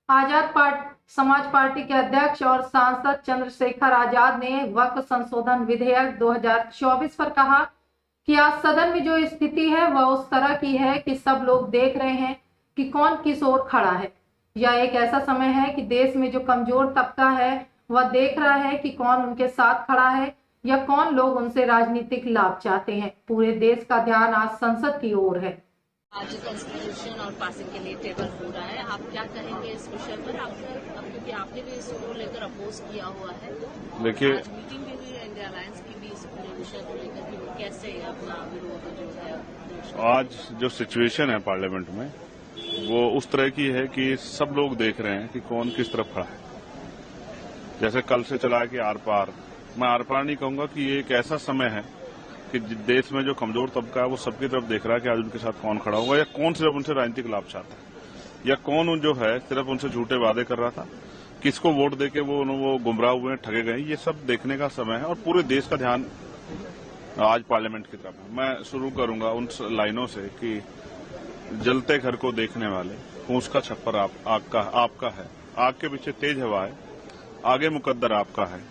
आजाद समाज पार्टी के अध्यक्ष और सांसद चंद्रशेखर आजाद ने वक्फ संशोधन विधेयक 2024 पर कहा कि आज सदन में जो स्थिति है वह उस तरह की है कि सब लोग देख रहे हैं कि कौन किस ओर खड़ा है। यह एक ऐसा समय है कि देश में जो कमजोर तबका है वह देख रहा है कि कौन उनके साथ खड़ा है या कौन लोग उनसे राजनीतिक लाभ चाहते हैं। पूरे देश का ध्यान आज संसद की ओर है। आज कॉन्स्टिट्यूशन और पासिंग के लिए टेबल हो रहा है, आप क्या कहेंगे इस विषय पर? क्योंकि आपने भी इसको लेकर अपोज किया हुआ है। देखिए, आज मीटिंग भी हुई है इंडिया अलायंस की भी इस पूरे विषय को लेकर कि वो कैसे अपना विरोध जो है। आज जो सिचुएशन है पार्लियामेंट में वो उस तरह की है कि सब लोग देख रहे हैं कि कौन किस तरफ खड़ा है। जैसे कल से चला है कि आर पार, मैं आर पार नहीं कहूंगा कि ये एक ऐसा समय है कि देश में जो कमजोर तबका है वो सबकी तरफ देख रहा है कि आज उनके साथ कौन खड़ा होगा या कौन सिर्फ उनसे राजनीतिक लाभ चाहता है या कौन जो है सिर्फ उनसे झूठे वादे कर रहा था, किसको वोट देके वो गुमराह हुए, ठगे गए। ये सब देखने का समय है और पूरे देश का ध्यान आज पार्लियामेंट की तरफ है। मैं शुरू करूंगा उन लाइनों से कि जलते घर को देखने वाले फूंस का छप्पर आपका है, आग के पीछे तेज हवा है, आगे मुकद्दर आपका है।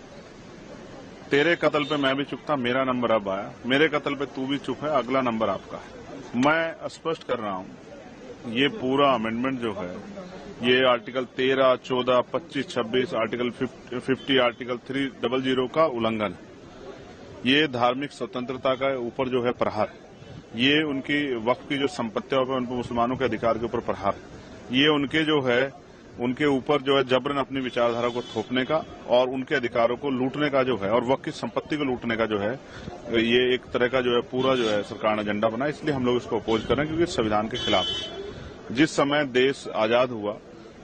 तेरे कत्ल पे मैं भी चुप था, मेरा नंबर अब आया, मेरे कत्ल पे तू भी चुप है, अगला नंबर आपका है। मैं स्पष्ट कर रहा हूं, ये पूरा अमेंडमेंट जो है ये आर्टिकल 13, 14, 25, 26, आर्टिकल 50, आर्टिकल 300 का उल्लंघन है। ये धार्मिक स्वतंत्रता का ऊपर जो है प्रहार है। ये उनकी वक्फ की जो संपत्तियों पर, उन पर मुसलमानों के अधिकार के ऊपर प्रहार है। ये उनके जो है उनके ऊपर जो है जबरन अपनी विचारधारा को थोपने का और उनके अधिकारों को लूटने का जो है और वक्फ की संपत्ति को लूटने का जो है ये एक तरह का जो है पूरा जो है सरकार ने एजेंडा बनाया। इसलिए हम लोग इसको अपोज कर रहे हैं क्योंकि संविधान के खिलाफ। जिस समय देश आजाद हुआ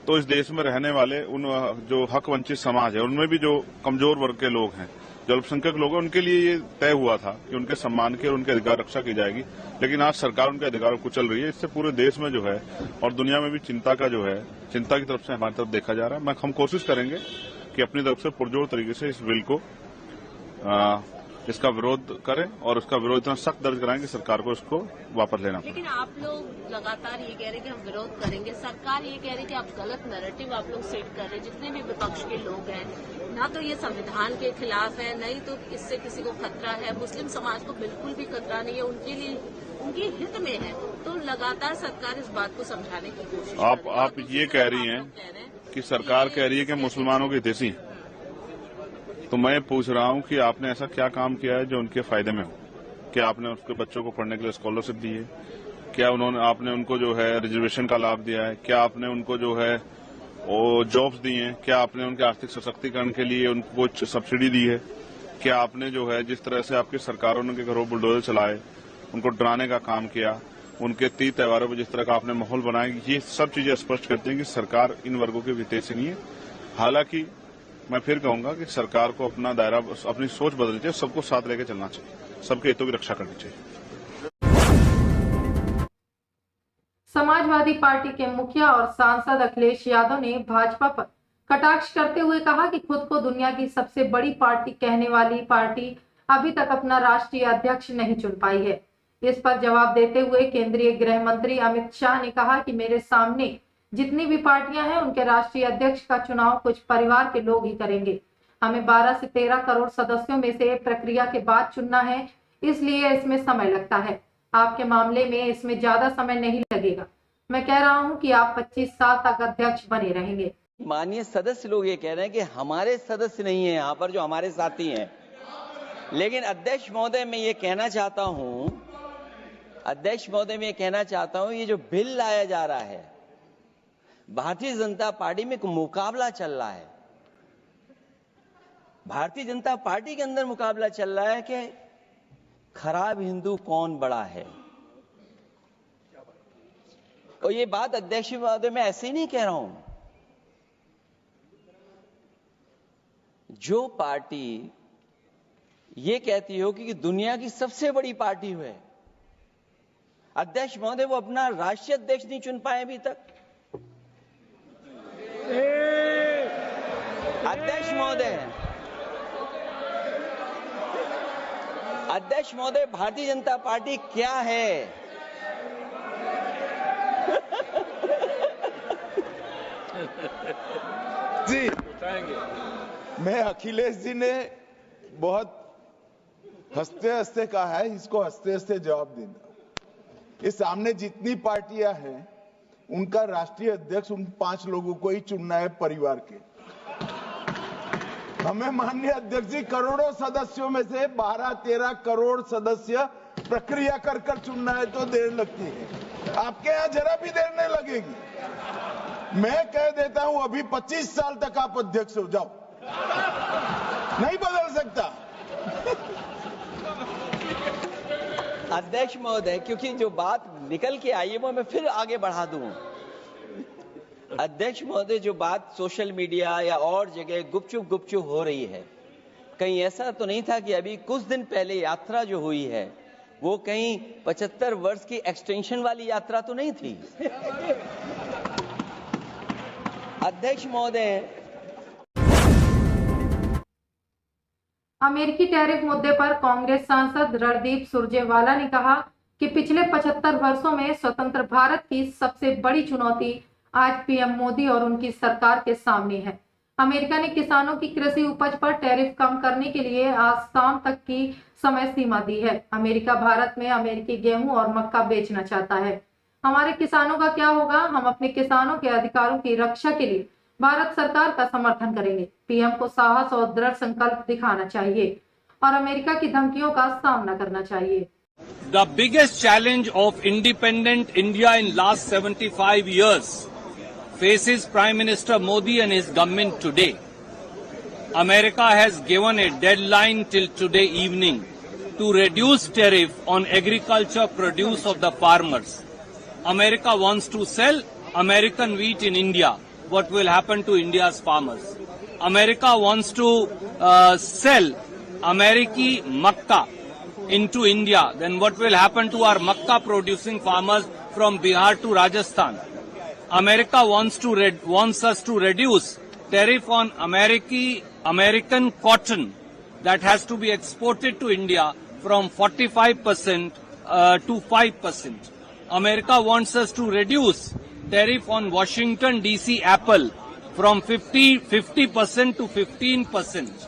तो इस देश में रहने वाले उन जो हक वंचित समाज है उनमें भी जो कमजोर वर्ग के लोग हैं, जो अल्पसंख्यक लोग हैं उनके लिए ये तय हुआ था कि उनके सम्मान की और उनके अधिकार रक्षा की जाएगी, लेकिन आज सरकार उनके अधिकारों को कुचल रही है। इससे पूरे देश में जो है और दुनिया में भी चिंता की तरफ से हमारी तरफ देखा जा रहा है। हम कोशिश करेंगे कि अपनी तरफ से पुरजोर तरीके से इस बिल को इसका विरोध करें और उसका विरोध इतना सख्त दर्ज कराएं कि सरकार को इसको वापस लेना पड़े। लेकिन आप लोग लगातार ये कह रहे हैं कि हम विरोध करेंगे, सरकार ये कह रही है कि आप गलत नैरेटिव आप लोग सेट कर रहे हैं। जितने भी विपक्ष के लोग हैं, ना तो ये संविधान के खिलाफ है, नहीं तो इससे किसी को खतरा है, मुस्लिम समाज को बिल्कुल भी खतरा नहीं है, उनके लिए उनके हित में है। तो लगातार सरकार इस बात को समझाने की कोशिश कर रही है। आप ये कह रही हैं कि सरकार कह रही है कि मुसलमानों के हितैषी हैं, तो मैं पूछ रहा हूं कि आपने ऐसा क्या काम किया है जो उनके फायदे में हो? क्या आपने उसके बच्चों को पढ़ने के लिए स्कॉलरशिप दी है? क्या आपने उनको जो है रिजर्वेशन का लाभ दिया है? क्या आपने उनको जो है वो जॉब्स दी हैं? क्या आपने उनके आर्थिक सशक्तिकरण के लिए उनको सब्सिडी दी है? क्या आपने जो है जिस तरह से आपकी सरकारों ने घरों बुलडोजर चलाए, उनको डराने का काम किया, उनके तीज त्योहारों पर जिस तरह का आपने माहौल बनाया, ये सब चीजें स्पष्ट करती हैं कि सरकार इन वर्गों के हितैषी नहीं है। हालांकि मैं फिर कहूंगा कि सरकार को अपना दायरा, अपनी सोच बदलनी चाहिए, सबको साथ लेकर चलना चाहिए, सबके हितों की रक्षा करनी चाहिए। समाजवादी पार्टी के मुखिया और सांसद अखिलेश यादव ने भाजपा पर कटाक्ष करते हुए कहा कि खुद को दुनिया की सबसे बड़ी पार्टी कहने वाली पार्टी अभी तक अपना राष्ट्रीय अध्यक्ष नहीं चुन पाई है। इस पर जवाब देते हुए केंद्रीय गृह मंत्री अमित शाह ने कहा कि मेरे सामने जितनी भी पार्टियां हैं उनके राष्ट्रीय अध्यक्ष का चुनाव कुछ परिवार के लोग ही करेंगे। हमें 12 से 13 करोड़ सदस्यों में से प्रक्रिया के बाद चुनना है, इसलिए इसमें समय लगता है। आपके मामले में इसमें ज्यादा समय नहीं लगेगा। मैं कह रहा हूं कि आप 25 साल तक अध्यक्ष बने रहेंगे। माननीय सदस्य लोग ये कह रहे हैं कि हमारे सदस्य नहीं है यहाँ पर जो हमारे साथी हैं, लेकिन अध्यक्ष महोदय मैं ये कहना चाहता हूं, ये जो बिल लाया जा रहा है, भारतीय जनता पार्टी में एक मुकाबला चल रहा है। भारतीय जनता पार्टी के अंदर मुकाबला चल रहा है कि खराब हिंदू कौन बड़ा है। और ये बात अध्यक्ष महोदय मैं ऐसे ही नहीं कह रहा हूं। जो पार्टी ये कहती हो कि दुनिया की सबसे बड़ी पार्टी है, अध्यक्ष महोदय वो अपना राष्ट्रीय अध्यक्ष नहीं चुन पाए अभी तक। अध्यक्ष महोदय भारतीय जनता पार्टी क्या है? जी, मैं अखिलेश जी ने बहुत हंसते हंसते कहा है, इसको हंसते हंसते जवाब देना। इस सामने जितनी पार्टियां हैं उनका राष्ट्रीय अध्यक्ष उन 5 लोगों को ही चुनना है परिवार के। हमें माननीय अध्यक्ष जी करोड़ों सदस्यों में से 12-13 करोड़ सदस्य प्रक्रिया कर चुनना है तो देर लगती है। आपके यहां जरा भी देर नहीं लगेगी। मैं कह देता हूं अभी 25 साल तक आप अध्यक्ष हो जाओ, नहीं बदल सकता। अध्यक्ष महोदय, क्योंकि जो बात निकल के आई है वो मैं फिर आगे बढ़ा दूं। अध्यक्ष महोदय, जो बात सोशल मीडिया या और जगह गुपचुप हो रही है, कहीं ऐसा तो नहीं था कि अभी कुछ दिन पहले यात्रा जो हुई है वो कहीं 75 वर्ष की एक्सटेंशन वाली यात्रा तो नहीं थी। अध्यक्ष महोदय, अमेरिकी टैरिफ मुद्दे पर कांग्रेस सांसद रणदीप सुरजेवाला ने कहा कि पिछले 75 वर्षों में स्वतंत्र भारत की सबसे बड़ी चुनौती आज पीएम मोदी और उनकी सरकार के सामने है। अमेरिका ने किसानों की कृषि उपज पर टैरिफ कम करने के लिए आज शाम तक की समय सीमा दी है। अमेरिका भारत में अमेरिकी गेहूं और मक्का बेचना चाहता है। हमारे किसानों का क्या होगा? हम अपने किसानों के अधिकारों की रक्षा के लिए भारत सरकार का समर्थन करेंगे। पीएम को साहस और दृढ़ संकल्प दिखाना चाहिए और अमेरिका की धमकियों का सामना करना चाहिए। The biggest challenge of independent India in last 75 years faces Prime Minister Modi and his government today. America has given a deadline till today evening to reduce tariff on agriculture produce of the farmers. America wants to sell American wheat in India. What will happen to India's farmers? America wants to sell American makkah into India, then what will happen to our makkah producing farmers from Bihar to Rajasthan? America wants us to reduce tariff on American cotton that has to be exported to India from 45% to 5%. America wants us to reduce tariff on Washington DC apple from 50% to 15%.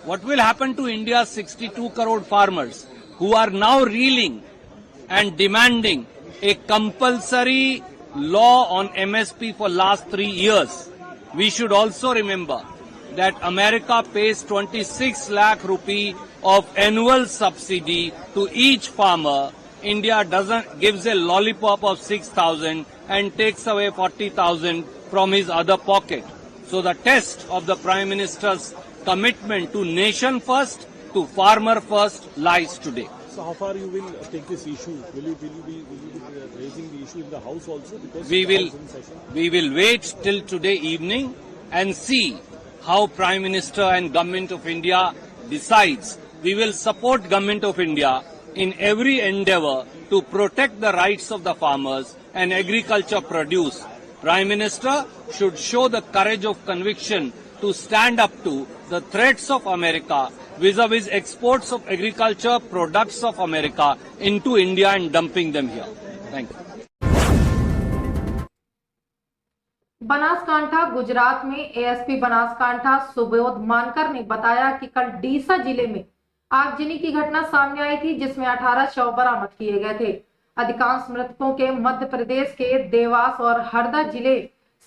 What will happen to India's 62 crore farmers who are now reeling and demanding a compulsory law on MSP for last 3 years? We should also remember that America pays 26 lakh rupee of annual subsidy to each farmer. India gives a lollipop of 6,000 and takes away 40,000 from his other pocket. So the test of the Prime Minister's commitment to nation first, to farmer first, lies today. So how far you will take this issue? Will you be raising the issue in the House also? Because We will wait till today evening and see how Prime Minister and Government of India decides. We will support Government of India in every endeavour to protect the rights of the farmers and agriculture produce. Prime Minister should show the courage of conviction to stand up to the threats of America vis-a-vis exports of agriculture products of America into India and dumping them here. Thank you. Banaskantha Gujarat में ASP Banaskantha Subodh मानकर ने बताया कि कल डीसा जिले में आगजनी की घटना सामने आई थी, जिसमें 18 शव बरामद किए गए थे। अधिकांश मृतकों के मध्य प्रदेश के देवास और हरदा जिले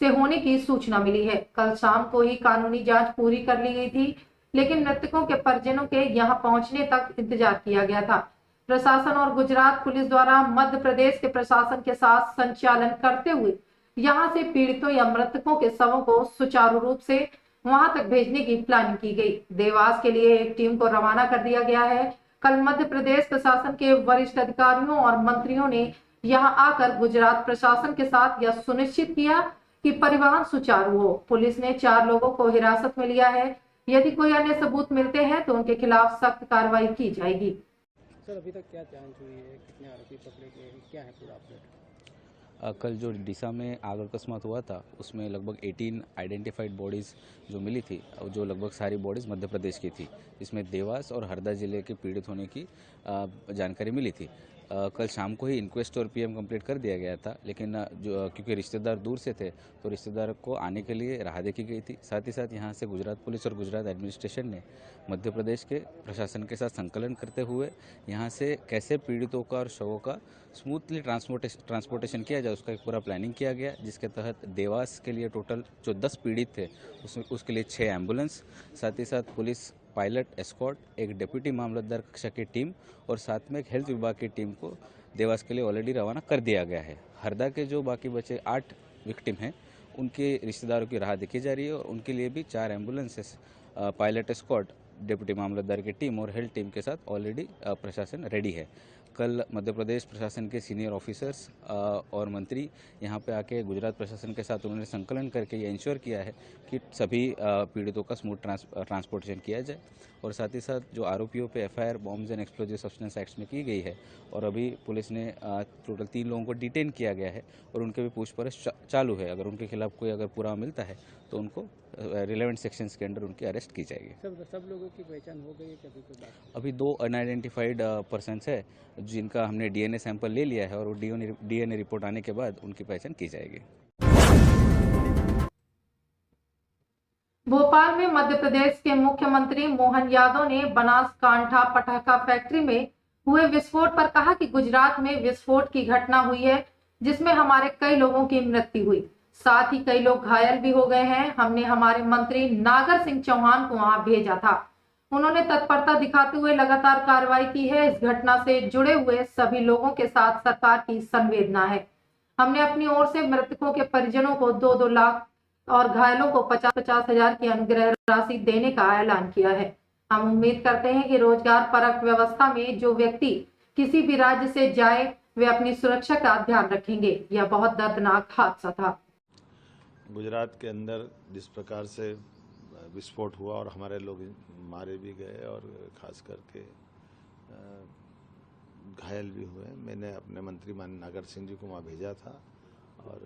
से होने की सूचना मिली है। कल शाम को ही कानूनी जांच पूरी कर ली गई थी, लेकिन मृतकों के परिजनों के यहां पहुंचने तक इंतजार किया गया था। प्रशासन और गुजरात पुलिस द्वारा मध्य प्रदेश के प्रशासन के साथ संचालन करते हुए यहां से पीड़ितों या मृतकों के शवों को सुचारू रूप से वहां तक भेजने की प्लानिंग की गई। देवास के लिए एक टीम को रवाना कर दिया गया है। कल मध्य प्रदेश प्रशासन के वरिष्ठ अधिकारियों और मंत्रियों ने यहां आकर गुजरात प्रशासन के साथ यह सुनिश्चित किया कि परिवहन सुचारू हो। पुलिस ने 4 लोगों को हिरासत में लिया है। यदि कोई अन्य सबूत मिलते हैं तो उनके खिलाफ सख्त कार्रवाई की जाएगी। सर, अभी तक क्या जांच हुई है? कितने आरोपी पकड़े गए? क्या है पूरा अपडेट? कल जो डीसा में आग अकस्मात हुआ था उसमें लगभग 18 आइडेंटिफाइड बॉडीज़ जो मिली थी, जो लगभग सारी बॉडीज़ मध्य प्रदेश की थी। इसमें देवास और हरदा जिले के पीड़ित होने की जानकारी मिली थी। कल शाम को ही इंक्वेस्ट और पीएम कंप्लीट कर दिया गया था, लेकिन जो क्योंकि रिश्तेदार दूर से थे तो रिश्तेदार को आने के लिए राह देखी गई थी। साथ ही साथ यहाँ से गुजरात पुलिस और गुजरात एडमिनिस्ट्रेशन ने मध्य प्रदेश के प्रशासन के साथ संकलन करते हुए यहाँ से कैसे पीड़ितों का और शवों का स्मूथली ट्रांसपोर्टेशन किया जाए उसका एक पूरा प्लानिंग किया गया, जिसके तहत देवास के लिए टोटल जो 10 पीड़ित थे उसके लिए 6 एम्बुलेंस, साथ ही साथ पुलिस पायलट, एस्कॉर्ट, एक डिप्टी मामलतदार कक्षा की टीम और साथ में एक हेल्थ विभाग की टीम को देवास के लिए ऑलरेडी रवाना कर दिया गया है। हरदा के जो बाकी बचे 8 विक्टिम हैं उनके रिश्तेदारों की राह देखी जा रही है और उनके लिए भी 4 एम्बुलेंसेस, पायलट, एस्कॉर्ट, डिप्टी मामलतदार की टीम और हेल्थ टीम के साथ ऑलरेडी प्रशासन रेडी है। कल मध्य प्रदेश प्रशासन के सीनियर ऑफिसर्स और मंत्री यहाँ पे आके गुजरात प्रशासन के साथ उन्होंने संकलन करके ये इंश्योर किया है कि सभी पीड़ितों का स्मूथ ट्रांसपोर्टेशन किया जाए और साथ ही साथ जो आरोपियों पे FIR bombs and explosive substance acts में की गई है और अभी पुलिस ने टोटल 3 लोगों को डिटेन किया गया है और उनके भी पूछपरछ चालू है। अगर उनके खिलाफ कोई अगर पुरावा मिलता है तो उनको रिलेवेंट सेक्शंस के अंडर उनकी अरेस्ट की जाएगी। सब लोगों की पहचान हो गई है क्या? अभी 2 अनआइडेंटिफाइड पर्सन्स है जिनका हमने डीएनए सैंपल ले लिया है और वो डीएनए रिपोर्ट आने के बाद उनकी पहचान की जाएगी। भोपाल में मध्य प्रदेश के मुख्यमंत्री मोहन यादव ने बनासकांठा पटाखा फैक्ट्री में हुए विस्फोट पर कहा कि गुजरात में विस्फोट की घटना हुई है जिसमें हमारे कई लोगों की मृत्यु हुई, साथ ही कई लोग घायल भी हो गए हैं। हमने हमारे मंत्री नागर सिंह चौहान को वहां भेजा था। उन्होंने तत्परता दिखाते हुए लगातार कार्रवाई की है। इस घटना से जुड़े हुए सभी लोगों के साथ सरकार की संवेदना है। हमने अपनी ओर से मृतकों के परिजनों को 2-2 लाख और घायलों को 50-50 हजार की अनुग्रह राशि देने का ऐलान किया है। हम उम्मीद करते हैं कि रोजगार परक व्यवस्था में जो व्यक्ति किसी भी राज्य से जाए वे अपनी सुरक्षा का ध्यान रखेंगे। यह बहुत दर्दनाक हादसा था। गुजरात के अंदर जिस प्रकार से विस्फोट हुआ और हमारे लोग मारे भी गए और खास करके घायल भी हुए। मैंने अपने मंत्री माननीय नागर सिंह जी को वहाँ भेजा था और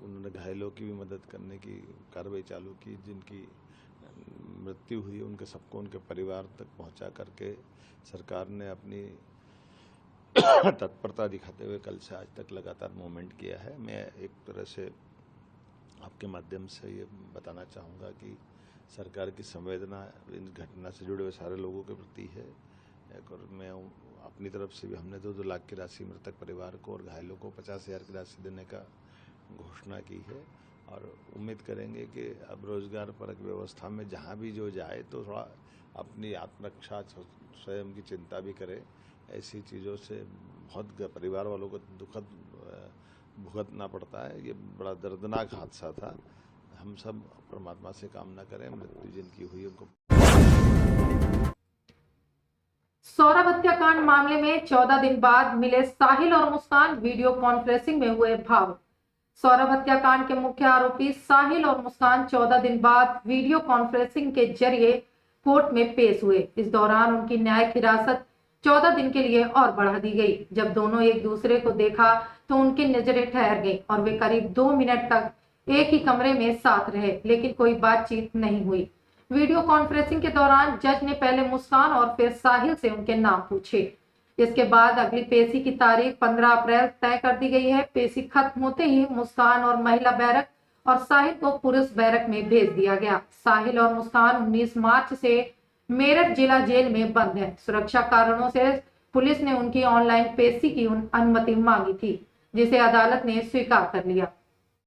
उन्होंने घायलों की भी मदद करने की कार्रवाई चालू की। जिनकी मृत्यु हुई उनके सबको उनके परिवार तक पहुंचा करके सरकार ने अपनी तत्परता दिखाते हुए कल से आज तक लगातार मूवमेंट किया है। मैं एक तरह से आपके माध्यम से ये बताना चाहूँगा कि सरकार की संवेदना इन घटना से जुड़े हुए सारे लोगों के प्रति है। और मैं अपनी तरफ से भी हमने 2-2 लाख की राशि मृतक परिवार को और घायलों को 50,000 की राशि देने का घोषणा की है और उम्मीद करेंगे कि अब रोजगार परक व्यवस्था में जहाँ भी जो जाए तो थोड़ा अपनी आत्मरक्षा स्वयं की चिंता भी करे। ऐसी चीज़ों से बहुत परिवार वालों को दुखद भुगतना पड़ता है। ये बड़ा दर्दनाक हादसा था। हम सब परमात्मा से कामना करें मृत्यु जिनकी हुई उनको। सौरभ हत्याकांड मामले में 14 दिन बाद मिले साहिल और मुस्कान, वीडियो कॉन्फ्रेंसिंग में हुए भावुक। सौरभ हत्याकांड के मुख्य आरोपी साहिल और मुस्कान 14 दिन बाद वीडियो कॉन्फ्रेंसिंग के जरिए कोर्ट में पेश हुए। इस दौरान उनकी न्यायिक हिरासत 14 दिन के लिए और बढ़ा दी गई। जब दोनों एक दूसरे को देखा तो उनकी नजरें ठहर गई और वे करीब 2 मिनट तक एक ही कमरे में साथ रहे, लेकिन कोई बातचीत नहीं हुई। वीडियो कॉन्फ्रेंसिंग के दौरान जज ने पहले मुस्कान और फिर साहिल से उनके नाम पूछे। इसके बाद अगली पेशी की तारीख 15 अप्रैल तय कर दी गई है। पेशी खत्म होते ही मुस्कान और महिला बैरक और साहिल को पुरुष बैरक में भेज दिया गया। साहिल और मुस्कान 19 मार्च से मेरठ जिला जेल में बंद है। सुरक्षा कारणों से पुलिस ने उनकी ऑनलाइन पेशी की अनुमति मांगी थी, जिसे अदालत ने स्वीकार कर लिया।